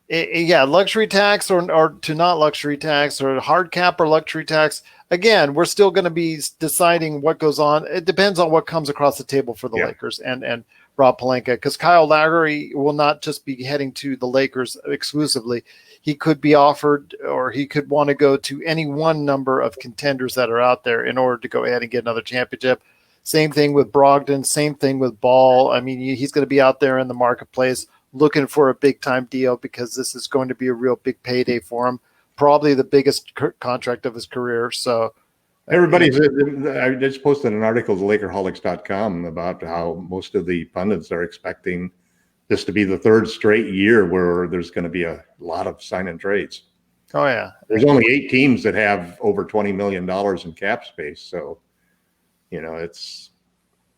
Yeah, luxury tax or to not luxury tax or hard cap or luxury tax. Again, we're still going to be deciding what goes on. It depends on what comes across the table for the Lakers and Rob Pelinka, because Kyle Lowry will not just be heading to the Lakers exclusively. He could be offered, or he could want to go to any one number of contenders that are out there in order to go ahead and get another championship. Same thing with Brogdon. Same thing with Ball. I mean, he's going to be out there in the marketplace looking for a big-time deal, because this is going to be a real big payday for him, probably the biggest contract of his career. So I just posted an article to LakerHolics.com about how most of the pundits are expecting this to be the third straight year where there's going to be a lot of sign and trades. Oh, yeah. There's only 8 teams that have over $20 million in cap space. So, it's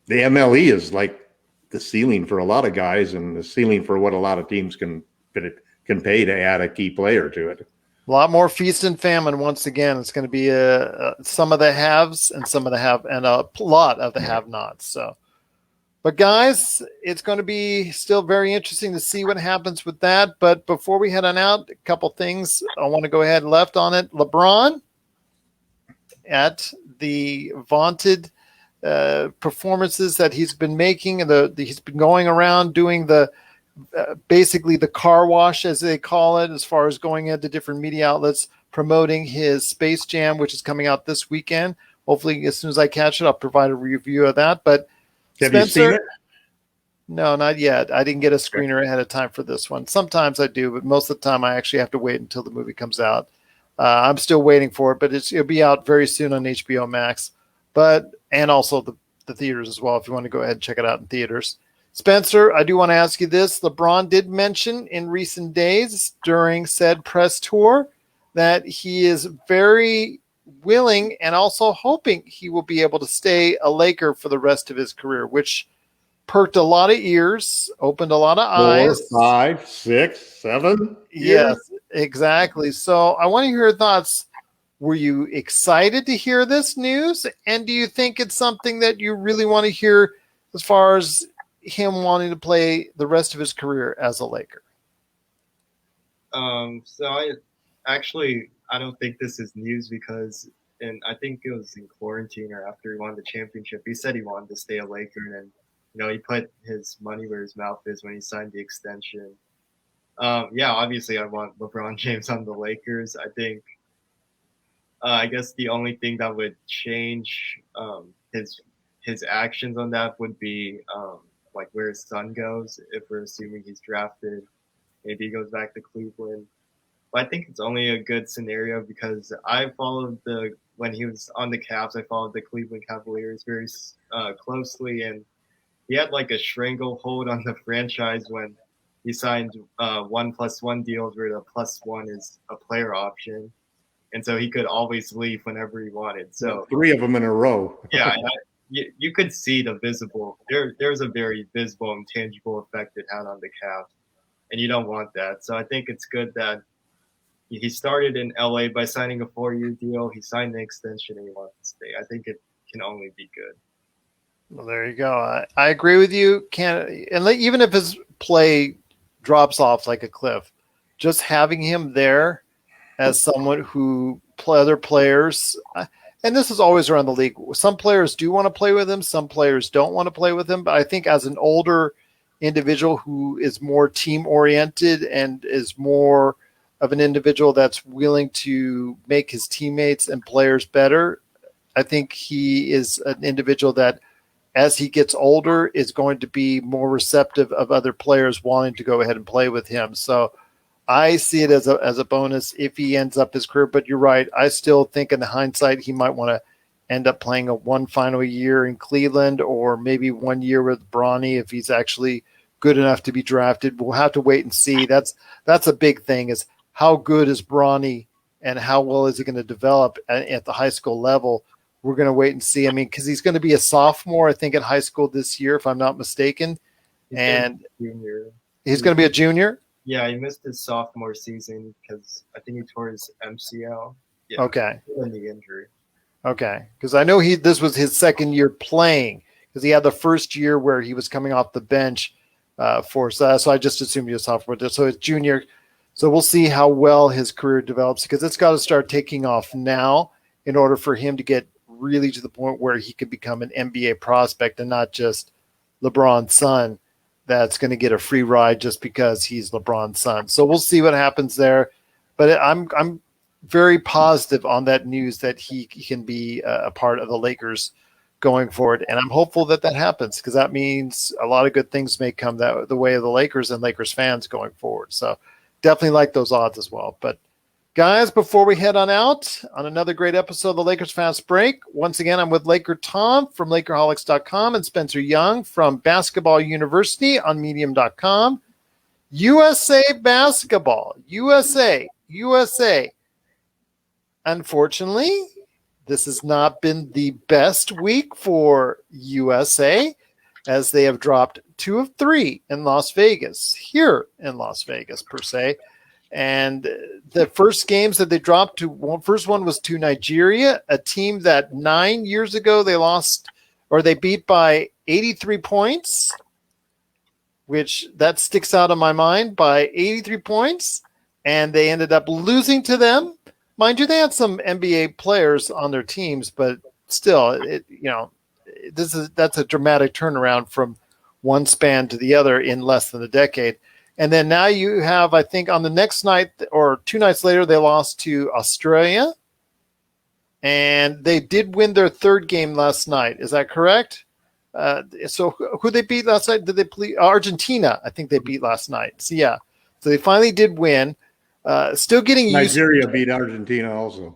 the MLE is like the ceiling for a lot of guys, and the ceiling for what a lot of teams can pay to add a key player to it. A lot more feast and famine once again. It's going to be some of the haves and some of the have, and a lot of the have-nots. So, but guys, it's going to be still very interesting to see what happens with that. But before we head on out, a couple things I want to go ahead and left on it. LeBron, at the vaunted performances that he's been making, he's been going around doing the basically the car wash, as they call it, as far as going into different media outlets promoting his Space Jam, which is coming out this weekend. Hopefully, as soon as I catch it, I'll provide a review of that. But have Spencer, you seen it? No, not yet. I didn't get a screener ahead of time for this one. Sometimes I do, but most of the time I actually have to wait until the movie comes out. I'm still waiting for it, but it'll be out very soon on HBO Max. And also the theaters as well, if you want to go ahead and check it out in theaters. Spencer, I do want to ask you this. LeBron did mention in recent days during said press tour that he is very willing and also hoping he will be able to stay a Laker for the rest of his career, which perked a lot of ears, opened a lot of eyes. 4, 5, 6, 7 Yes, exactly. So I want to hear your thoughts. Were you excited to hear this news? And do you think it's something that you really want to hear as far as him wanting to play the rest of his career as a Laker? So I don't think this is news, because I think it was in quarantine or after he won the championship, he said he wanted to stay a Laker, and he put his money where his mouth is when he signed the extension. Obviously I want LeBron James on the Lakers. I think I guess the only thing that would change his actions on that would be like where his son goes. If we're assuming he's drafted, maybe he goes back to Cleveland. But I think it's only a good scenario, because I followed when he was on the Cavs, I followed the Cleveland Cavaliers very closely, and he had like a stranglehold on the franchise when he signed 1+1 deals where the +1 is a player option. And so he could always leave whenever he wanted. So 3 of them in a row. You could see the visible. There's a very visible and tangible effect it had on the Cavs, and you don't want that. So I think it's good that he started in LA by signing a 4-year deal. He signed the extension, and he wants to stay. I think it can only be good. Well, there you go. I agree with you. Even if his play drops off like a cliff, just having him there as someone who other players, and this is always around the league. Some players do want to play with him. Some players don't want to play with him. But I think as an older individual who is more team oriented and is more of an individual that's willing to make his teammates and players better, I think he is an individual that, as he gets older, is going to be more receptive of other players wanting to go ahead and play with him. So I see it as a bonus if he ends up his career. But you're right. I still think in the hindsight, he might want to end up playing one final year in Cleveland, or maybe 1 year with Bronny if he's actually good enough to be drafted. We'll have to wait and see. That's a big thing, is how good is Bronny and how well is he going to develop at the high school level we're going to wait and see. I mean, because he's going to be a sophomore, I think, in high school this year, if I'm not mistaken. And junior. He's going to be a junior? Yeah, he missed his sophomore season because I think he tore his MCL. Yeah, okay. In the injury. Okay. Because I know this was his second year playing, because he had the first year where he was coming off the bench for us. So I just assumed he was a sophomore. So it's junior. So we'll see how well his career develops, because it's got to start taking off now in order for him to get really to the point where he could become an NBA prospect and not just LeBron's son that's going to get a free ride just because he's LeBron's son. So we'll see what happens there. But I'm very positive on that news that he can be a part of the Lakers going forward. And I'm hopeful that happens, because that means a lot of good things may come the way of the Lakers and Lakers fans going forward. So definitely like those odds as well. But guys, before we head on out on another great episode of the Lakers Fast Break, once again, I'm with Laker Tom from Lakerholics.com and Spencer Young from Basketball University on Medium.com. USA Basketball. USA. Unfortunately, this has not been the best week for USA, as they have dropped 2 of 3 in Las Vegas, here in Las Vegas, per se. And the first games that they dropped to, first one was to Nigeria, a team that 9 years ago they beat by 83 points, which that sticks out in my mind, by 83 points. And they ended up losing to them. Mind you, they had some NBA players on their teams, but still, that's a dramatic turnaround from one span to the other in less than a decade. And then now you have, I think, on the next night or 2 nights later, they lost to Australia. And they did win their third game last night. Is that correct? So who they beat last night? Did they play Argentina? I think they beat last night. So, yeah. So they finally did win. Still getting used. Nigeria beat Argentina also.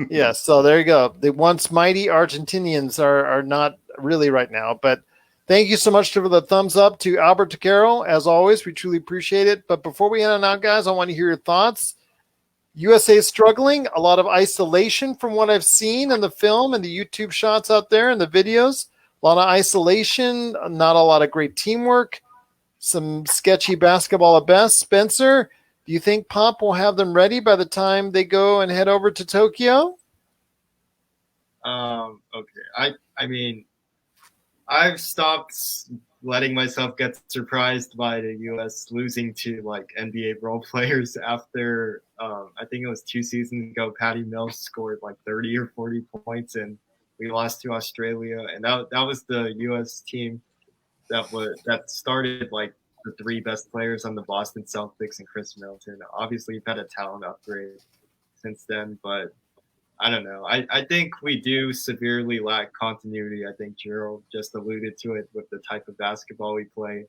Yeah, so there you go. The once mighty Argentinians are not really right now, but thank you so much for the thumbs up to Albert Taquero. As always, we truly appreciate it. But before we head on out, guys, I want to hear your thoughts. USA is struggling. A lot of isolation from what I've seen in the film and the YouTube shots out there and the videos. A lot of isolation, not a lot of great teamwork, some sketchy basketball at best. Spencer, do you think Pop will have them ready by the time they go and head over to Tokyo? Okay. I mean, I've stopped letting myself get surprised by the U.S. losing to like NBA role players after I think it was 2 seasons ago. Patty Mills scored like 30 or 40 points, and we lost to Australia. And that was the U.S. team that started like the 3 best players on the Boston Celtics and Chris Middleton. Obviously, we've had a talent upgrade since then, but I don't know. I think we do severely lack continuity. I think Gerald just alluded to it with the type of basketball we play.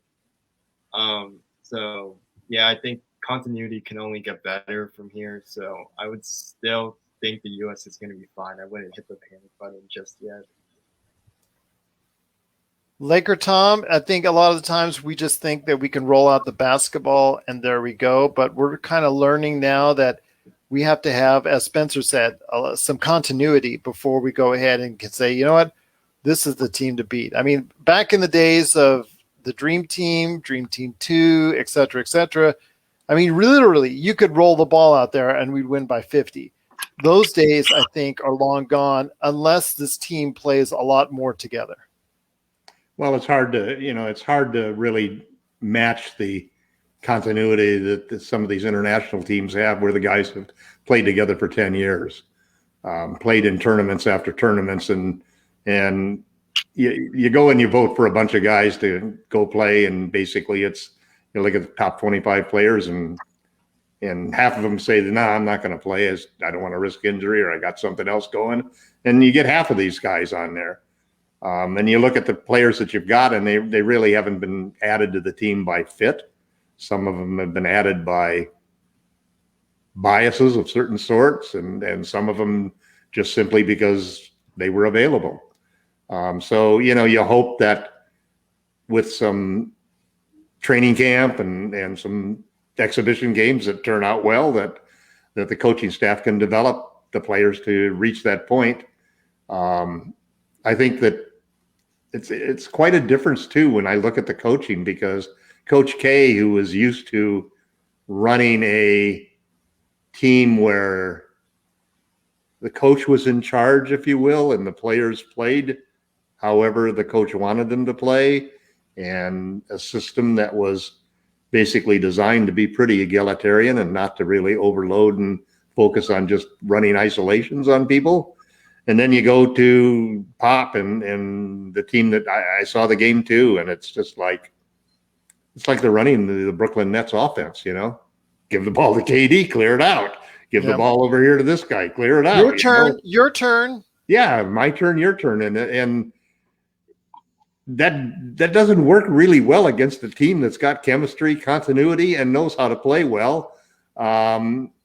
So, yeah, I think continuity can only get better from here. So I would still think the U.S. is going to be fine. I wouldn't hit the panic button just yet. Laker Tom, I think a lot of the times we just think that we can roll out the basketball and there we go. But we're kind of learning now that we have to have, as Spencer said, some continuity before we go ahead and can say, you know what, this is the team to beat. I mean, back in the days of the Dream Team 2, et cetera, I mean, literally, you could roll the ball out there and we'd win by 50. Those days, I think, are long gone unless this team plays a lot more together. Well, it's hard to really match the continuity that some of these international teams have, where the guys have played together for 10 years, played in tournaments after tournaments, and you go and you vote for a bunch of guys to go play, and basically it's, you look at the top 25 players and half of them say, no, I'm not going to play, as I don't want to risk injury, or I got something else going, and you get half of these guys on there. And you look at the players that you've got, and they really haven't been added to the team by fit. Some of them have been added by biases of certain sorts, and some of them just simply because they were available. So, you hope that with some training camp and some exhibition games that turn out well, that the coaching staff can develop the players to reach that point I think that it's quite a difference too when I look at the coaching, because Coach K, who was used to running a team where the coach was in charge, if you will, and the players played however the coach wanted them to play, and a system that was basically designed to be pretty egalitarian and not to really overload and focus on just running isolations on people. And then you go to Pop and the team that I saw the game too, and it's just like, it's like they're running the Brooklyn Nets offense, you know? Give the ball to KD, clear it out. Give the ball over here to this guy, clear it out. Your turn. Yeah, my turn, your turn. And that doesn't work really well against a team that's got chemistry, continuity, and knows how to play well.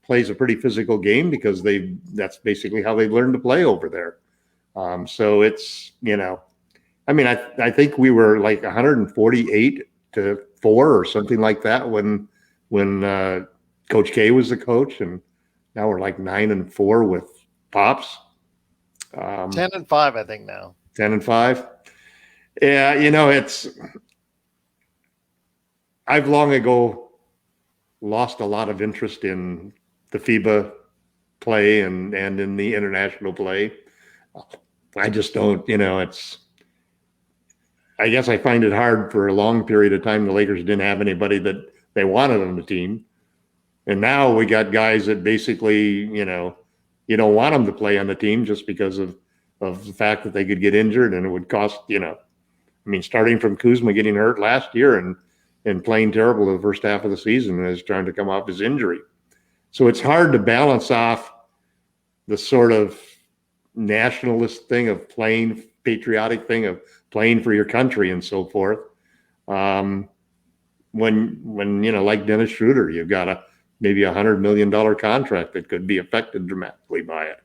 Plays a pretty physical game because that's basically how they've learned to play over there. So it's, you know, I mean, I think we were like 148-4 or something like that when Coach K was the coach, and now we're like 9-4 with Pops. 10-5, I think now. 10-5. Yeah, you know, I've long ago lost a lot of interest in the FIBA play and in the international play. I just don't, you know, I guess I find it hard. For a long period of time, the Lakers didn't have anybody that they wanted on the team. And now we got guys that basically, you know, you don't want them to play on the team just because of the fact that they could get injured, and it would cost, you know, I mean, starting from Kuzma getting hurt last year and playing terrible the first half of the season and is trying to come off his injury. So it's hard to balance off the sort of nationalist thing of playing, patriotic thing of playing for your country and so forth. When you know, like Dennis Schroeder, you've got maybe $100 million contract that could be affected dramatically by it.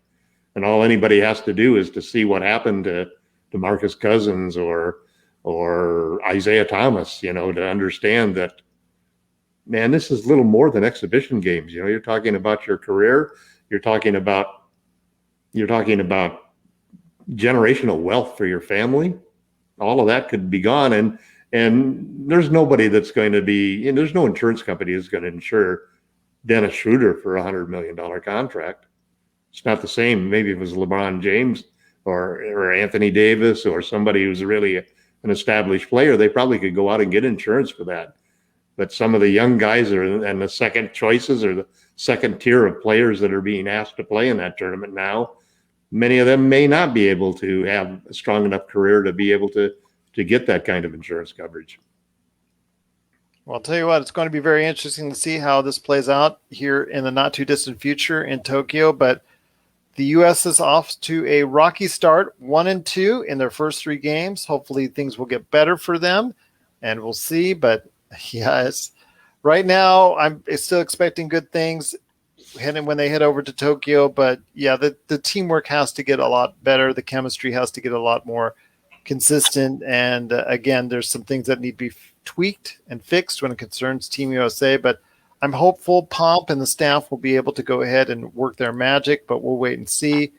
And all anybody has to do is to see what happened to DeMarcus Cousins or Isaiah Thomas, you know, to understand that, man, this is little more than exhibition games. You know, you're talking about your career. You're talking about generational wealth for your family. All of that could be gone. And there's nobody that's going to be, and there's no insurance company that's going to insure Dennis Schroeder for $100 million contract. It's not the same. Maybe if it was LeBron James or Anthony Davis or somebody who's really an established player, they probably could go out and get insurance for that. But some of the young guys and the second choices or the second tier of players that are being asked to play in that tournament now, many of them may not be able to have a strong enough career to be able to get that kind of insurance coverage. Well, I'll tell you what, it's going to be very interesting to see how this plays out here in the not too distant future in Tokyo. But the U.S. is off to a rocky start, 1-2 in their first 3 games. Hopefully things will get better for them, and we'll see. But yes, right now I'm still expecting good things when they head over to Tokyo. But yeah, the teamwork has to get a lot better. The chemistry has to get a lot more consistent. And again, there's some things that need to be tweaked and fixed when it concerns Team USA. But I'm hopeful Pomp and the staff will be able to go ahead and work their magic, but we'll wait and see.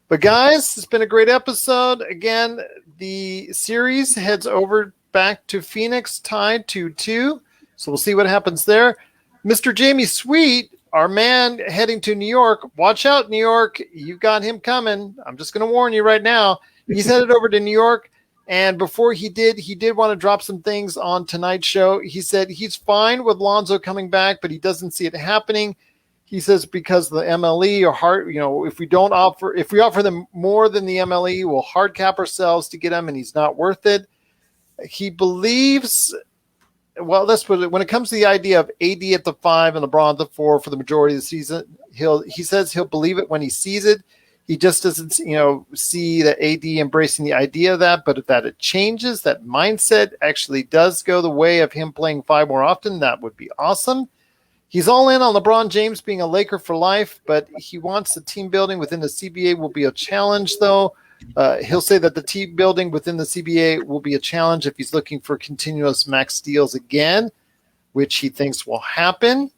But guys, it's been a great episode. Again, the series heads over back to Phoenix, tied 2-2. So we'll see what happens there. Mr. Jamie Sweet, our man heading to New York. Watch out, New York. You've got him coming. I'm just going to warn you right now. He's headed over to New York. And before he did want to drop some things on tonight's show. He said he's fine with Lonzo coming back, but he doesn't see it happening. He says because the MLE or hard, you know, if we offer them more than the MLE, we'll hard cap ourselves to get him, and he's not worth it. He believes, well, let's put it, when it comes to the idea of AD at the 5 and LeBron at the 4 for the majority of the season, he says he'll believe it when he sees it. He just doesn't, you know, see that AD embracing the idea of that, but if that it changes, that mindset actually does go the way of him playing 5 more often, that would be awesome. He's all in on LeBron James being a Laker for life, but he wants the team building within the CBA will be a challenge, though. He'll say that the team building within the CBA will be a challenge if he's looking for continuous max deals again, which he thinks will happen.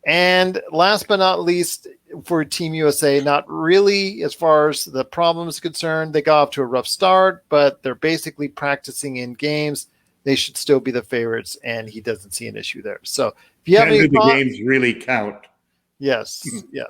And last but not least, for Team USA. Not really, as far as the problem is concerned. They got off to a rough start, but they're basically practicing in games. They should still be the favorites, and he doesn't see an issue there. So if you have When any do the games really count? yes.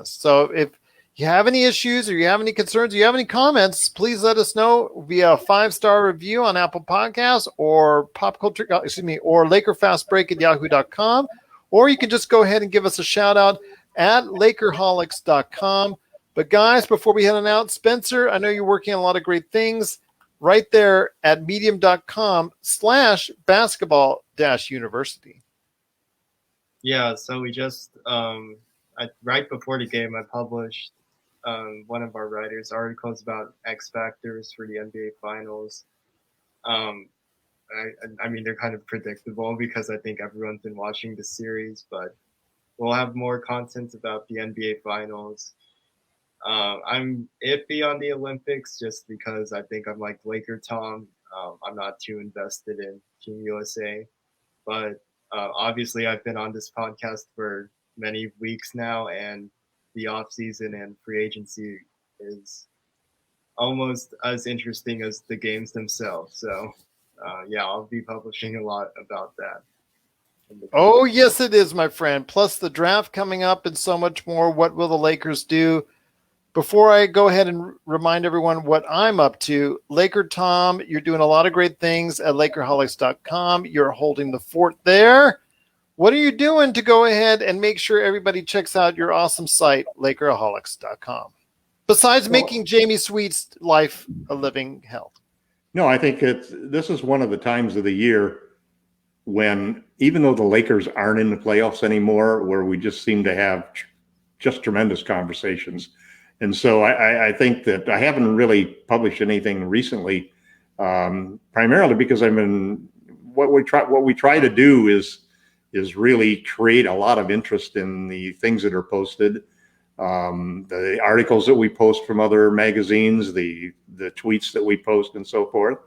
So if you have any issues or you have any concerns or you have any comments, please let us know via a 5-star review on Apple Podcasts or or LakerFastBreak@yahoo.com. Or you can just go ahead and give us a shout out at Lakerholics.com. But guys, before we head on out, Spencer, I know you're working on a lot of great things right there at medium.com/basketball-university. Yeah, so we just right before the game, I published one of our writers' articles about X factors for the NBA Finals. I mean, they're kind of predictable because I think everyone's been watching the series, but we'll have more content about the NBA Finals. I'm iffy on the Olympics just because I think I'm like Laker Tom. I'm not too invested in Team USA, but obviously I've been on this podcast for many weeks now, and the off season and free agency is almost as interesting as the games themselves. So yeah, I'll be publishing a lot about that. Oh, yes, it is, my friend. Plus the draft coming up and so much more. What will the Lakers do? Before I go ahead and remind everyone what I'm up to, Laker Tom, you're doing a lot of great things at Lakerholics.com. You're holding the fort there. What are you doing to go ahead and make sure everybody checks out your awesome site, Lakerholics.com? Besides making Jamie Sweet's life a living hell. No, I think this is one of the times of the year when, even though the Lakers aren't in the playoffs anymore, where we just seem to have just tremendous conversations. And so I think that I haven't really published anything recently, primarily because what we try to do is really create a lot of interest in the things that are posted, the articles that we post from other magazines, the tweets that we post, and so forth.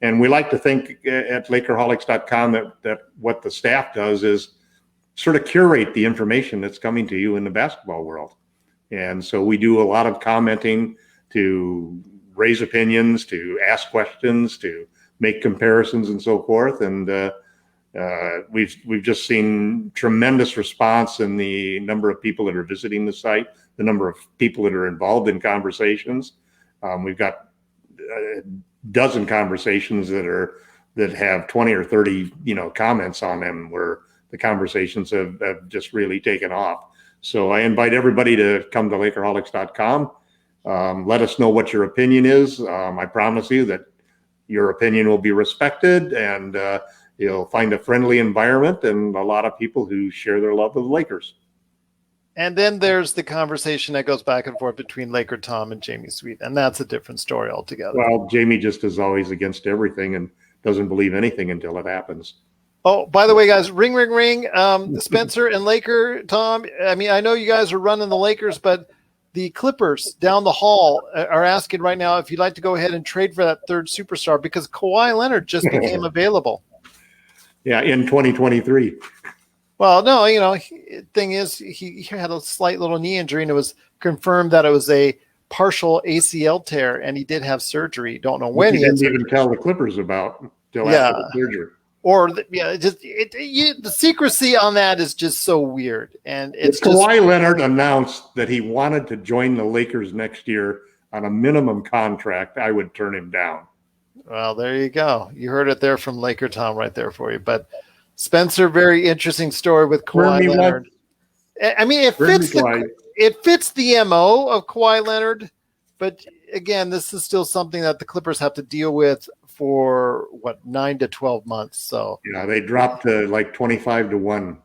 And we like to think at Lakerholics.com that what the staff does is sort of curate the information that's coming to you in the basketball world. And so we do a lot of commenting to raise opinions, to ask questions, to make comparisons, and so forth. And we've just seen tremendous response in the number of people that are visiting the site, the number of people that are involved in conversations. We've got a dozen conversations that have 20 or 30 comments on them, where the conversations have just really taken off. So I invite everybody to come to Lakerholics.com. Let us know what your opinion is. I promise you that your opinion will be respected, and you'll find a friendly environment and a lot of people who share their love of the Lakers. And then there's the conversation that goes back and forth between Laker Tom and Jamie Sweet, and that's a different story altogether. Well, Jamie just is always against everything and doesn't believe anything until it happens. Oh, by the way, guys, ring, ring, ring. Spencer and Laker Tom, I mean, I know you guys are running the Lakers, but the Clippers down the hall are asking right now if you'd like to go ahead and trade for that third superstar, because Kawhi Leonard just became available. Yeah, in 2023. Well, no, thing is, he had a slight little knee injury, and it was confirmed that it was a partial ACL tear, and he did have surgery. Don't know when he didn't even tell the Clippers about until after the surgery. Or the secrecy on that is just so weird. And it's Kawhi Leonard announced that he wanted to join the Lakers next year on a minimum contract, I would turn him down. Well, there you go. You heard it there from Laker Tom right there for you. But Spencer, very interesting story with Kawhi Leonard. I mean, it fits the MO of Kawhi Leonard, but again, this is still something that the Clippers have to deal with for 9 to 12 months. So yeah, they dropped to like 25-1.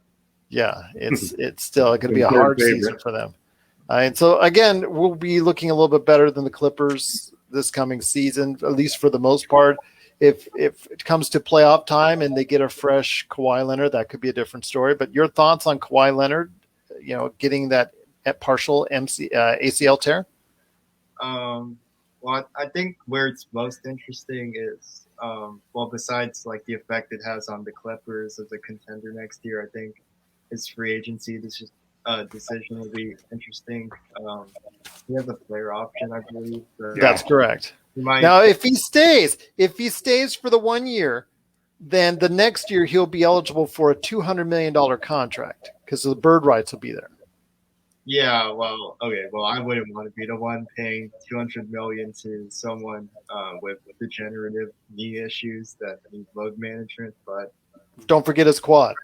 Yeah, it's still going to be a hard season for them. And so again, we'll be looking a little bit better than the Clippers this coming season, at least for the most part. If it comes to playoff time and they get a fresh Kawhi Leonard, that could be a different story. But your thoughts on Kawhi Leonard, getting that partial ACL tear? Well, I think where it's most interesting is, besides like the effect it has on the Clippers as a contender next year, I think his free agency decision will be interesting. He has a player option, I believe. So That's correct. Now, if he stays for the 1 year, then the next year he'll be eligible for a $200 million contract because the bird rights will be there. Yeah, well, okay. Well, I wouldn't want to be the one paying $200 million to someone with degenerative knee issues that need load management. But don't forget his quad.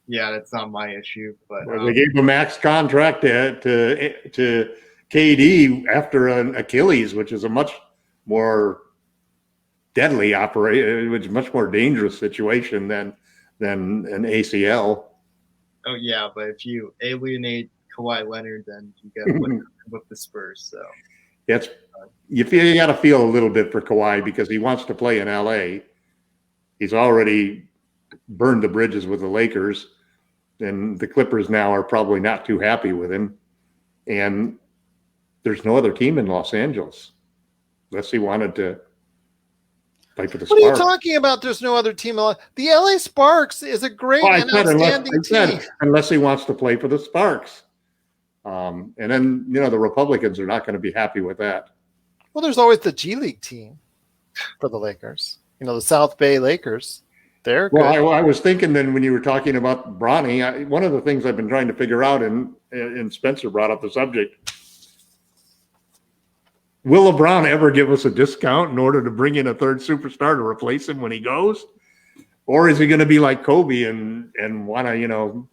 Yeah, that's not my issue. But they gave a max contract to KD after an Achilles, which is a much more deadly which is much more dangerous situation than an ACL. Oh yeah, but if you alienate Kawhi Leonard, then you get with the Spurs. So you got to feel a little bit for Kawhi because he wants to play in LA. He's already burned the bridges with the Lakers, and the Clippers now are probably not too happy with him. And there's no other team in Los Angeles unless he wanted to play for the Sparks. What are you talking about? There's no other team. The LA Sparks is a great and outstanding team. Unless he wants to play for the Sparks. And then, the Republicans are not going to be happy with that. Well, there's always the G League team for the Lakers. The South Bay Lakers. They're good. Well, I was thinking then when you were talking about Bronny, one of the things I've been trying to figure out, and Spencer brought up the subject, will LeBron ever give us a discount in order to bring in a third superstar to replace him when he goes? Or is he going to be like Kobe and want to,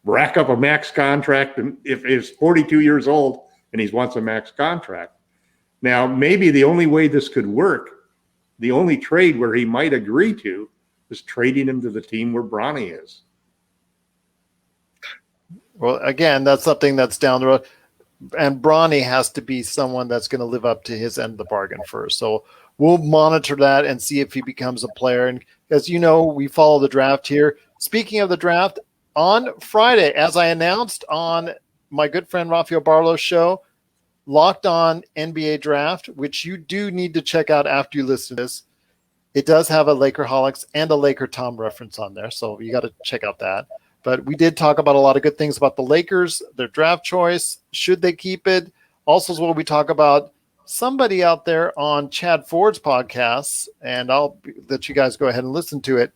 rack up a max contract, and if he's 42 years old and he wants a max contract? Now, maybe the only way this could work, the only trade where he might agree to, is trading him to the team where Bronny is. Well, again, that's something that's down the road. And Bronny has to be someone that's going to live up to his end of the bargain first. So we'll monitor that and see if he becomes a player. And as you know, we follow the draft here. Speaking of the draft, on Friday, as I announced on my good friend Rafael Barlow's show, Locked On NBA Draft, which you do need to check out after you listen to this. It does have a Lakerholics and a Laker Tom reference on there, so you got to check out that. But we did talk about a lot of good things about the Lakers, their draft choice, should they keep it. Also, as well, we talk about somebody out there on Chad Ford's podcasts, and I'll let you guys go ahead and listen to it,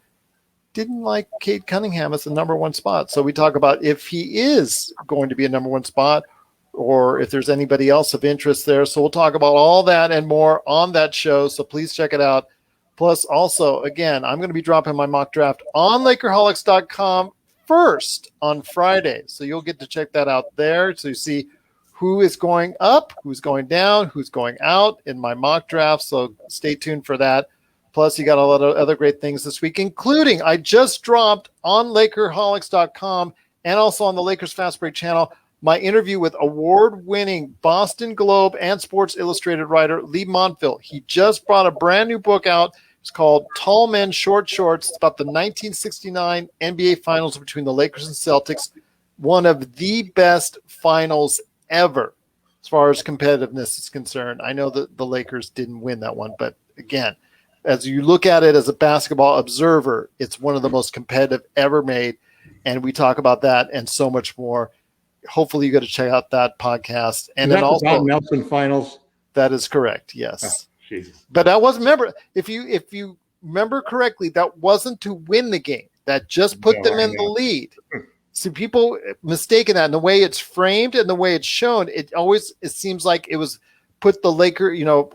didn't like Cade Cunningham as the number one spot. So we talk about if he is going to be a number one spot or if there's anybody else of interest there. So we'll talk about all that and more on that show. So please check it out. Plus, also, again, I'm going to be dropping my mock draft on Lakerholics.com first on Friday. So you'll get to check that out there. So you see who is going up, who's going down, who's going out in my mock draft. So stay tuned for that. Plus, you got a lot of other great things this week, including I just dropped on Lakerholics.com and also on the Lakers Fast Break channel my interview with award-winning Boston Globe and Sports Illustrated writer Lee Montville. He just brought a brand new book out. It's called Tall Men, Short Shorts. It's about the 1969 NBA Finals between the Lakers and Celtics, one of the best finals ever as far as competitiveness is concerned. I know that the Lakers didn't win that one, but again, as you look at it as a basketball observer, it's one of the most competitive ever made, and we talk about that and so much more. Hopefully you got to check out that podcast. And then also the Nelson Finals. That is correct. Yes. Oh, Jesus. But that wasn't, remember, if you remember correctly, that wasn't to win the game. That just put them in the lead. So people mistaken that, and the way it's framed and the way it's shown, it seems like it was put the Laker,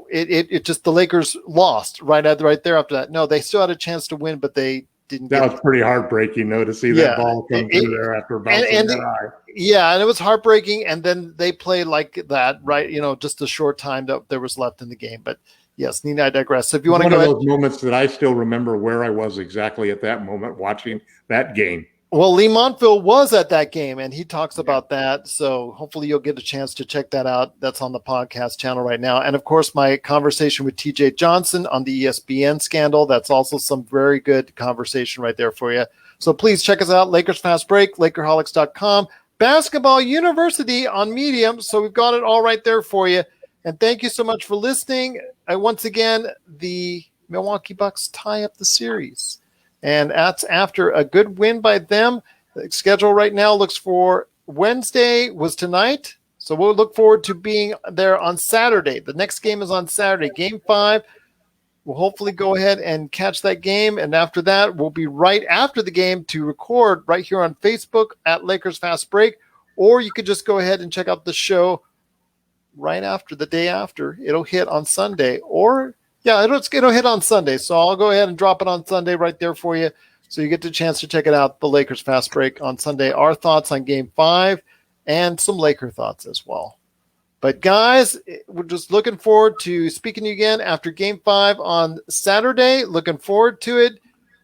it just the Lakers lost right there after that. No, they still had a chance to win, but they didn't. That was pretty heartbreaking, though, to see that ball come through there after bouncing their eye. Yeah, and it was heartbreaking. And then they played like that, right? Just a short time that there was left in the game. But yes, need I digress. So if you want to go, one of those moments that I still remember where I was exactly at that moment watching that game. Well, Lee Montville was at that game, and he talks about that. So hopefully you'll get a chance to check that out. That's on the podcast channel right now. And, of course, my conversation with TJ Johnson on the ESPN scandal. That's also some very good conversation right there for you. So please check us out, Lakers Fast Break, Lakerholics.com, Basketball University on Medium. So we've got it all right there for you. And thank you so much for listening. Once again, the Milwaukee Bucks tie up the series. And that's after a good win by them. The schedule right now looks for Wednesday was tonight. So we'll look forward to being there on Saturday. The next game is on Saturday, Game 5. We'll hopefully go ahead and catch that game. And after that, we'll be right after the game to record right here on Facebook at Lakers Fast Break. Or you could just go ahead and check out the show right after, the day after. It'll hit on Sunday. Or, yeah, it'll hit on Sunday. So I'll go ahead and drop it on Sunday right there for you. So you get the chance to check it out, the Lakers Fast Break on Sunday. Our thoughts on Game 5 and some Laker thoughts as well. But guys, we're just looking forward to speaking to you again after Game 5 on Saturday. Looking forward to it.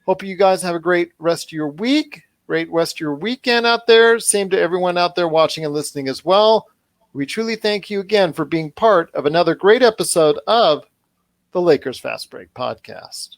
Hope you guys have a great rest of your week, great rest of your weekend out there. Same to everyone out there watching and listening as well. We truly thank you again for being part of another great episode of the Lakers Fast Break podcast.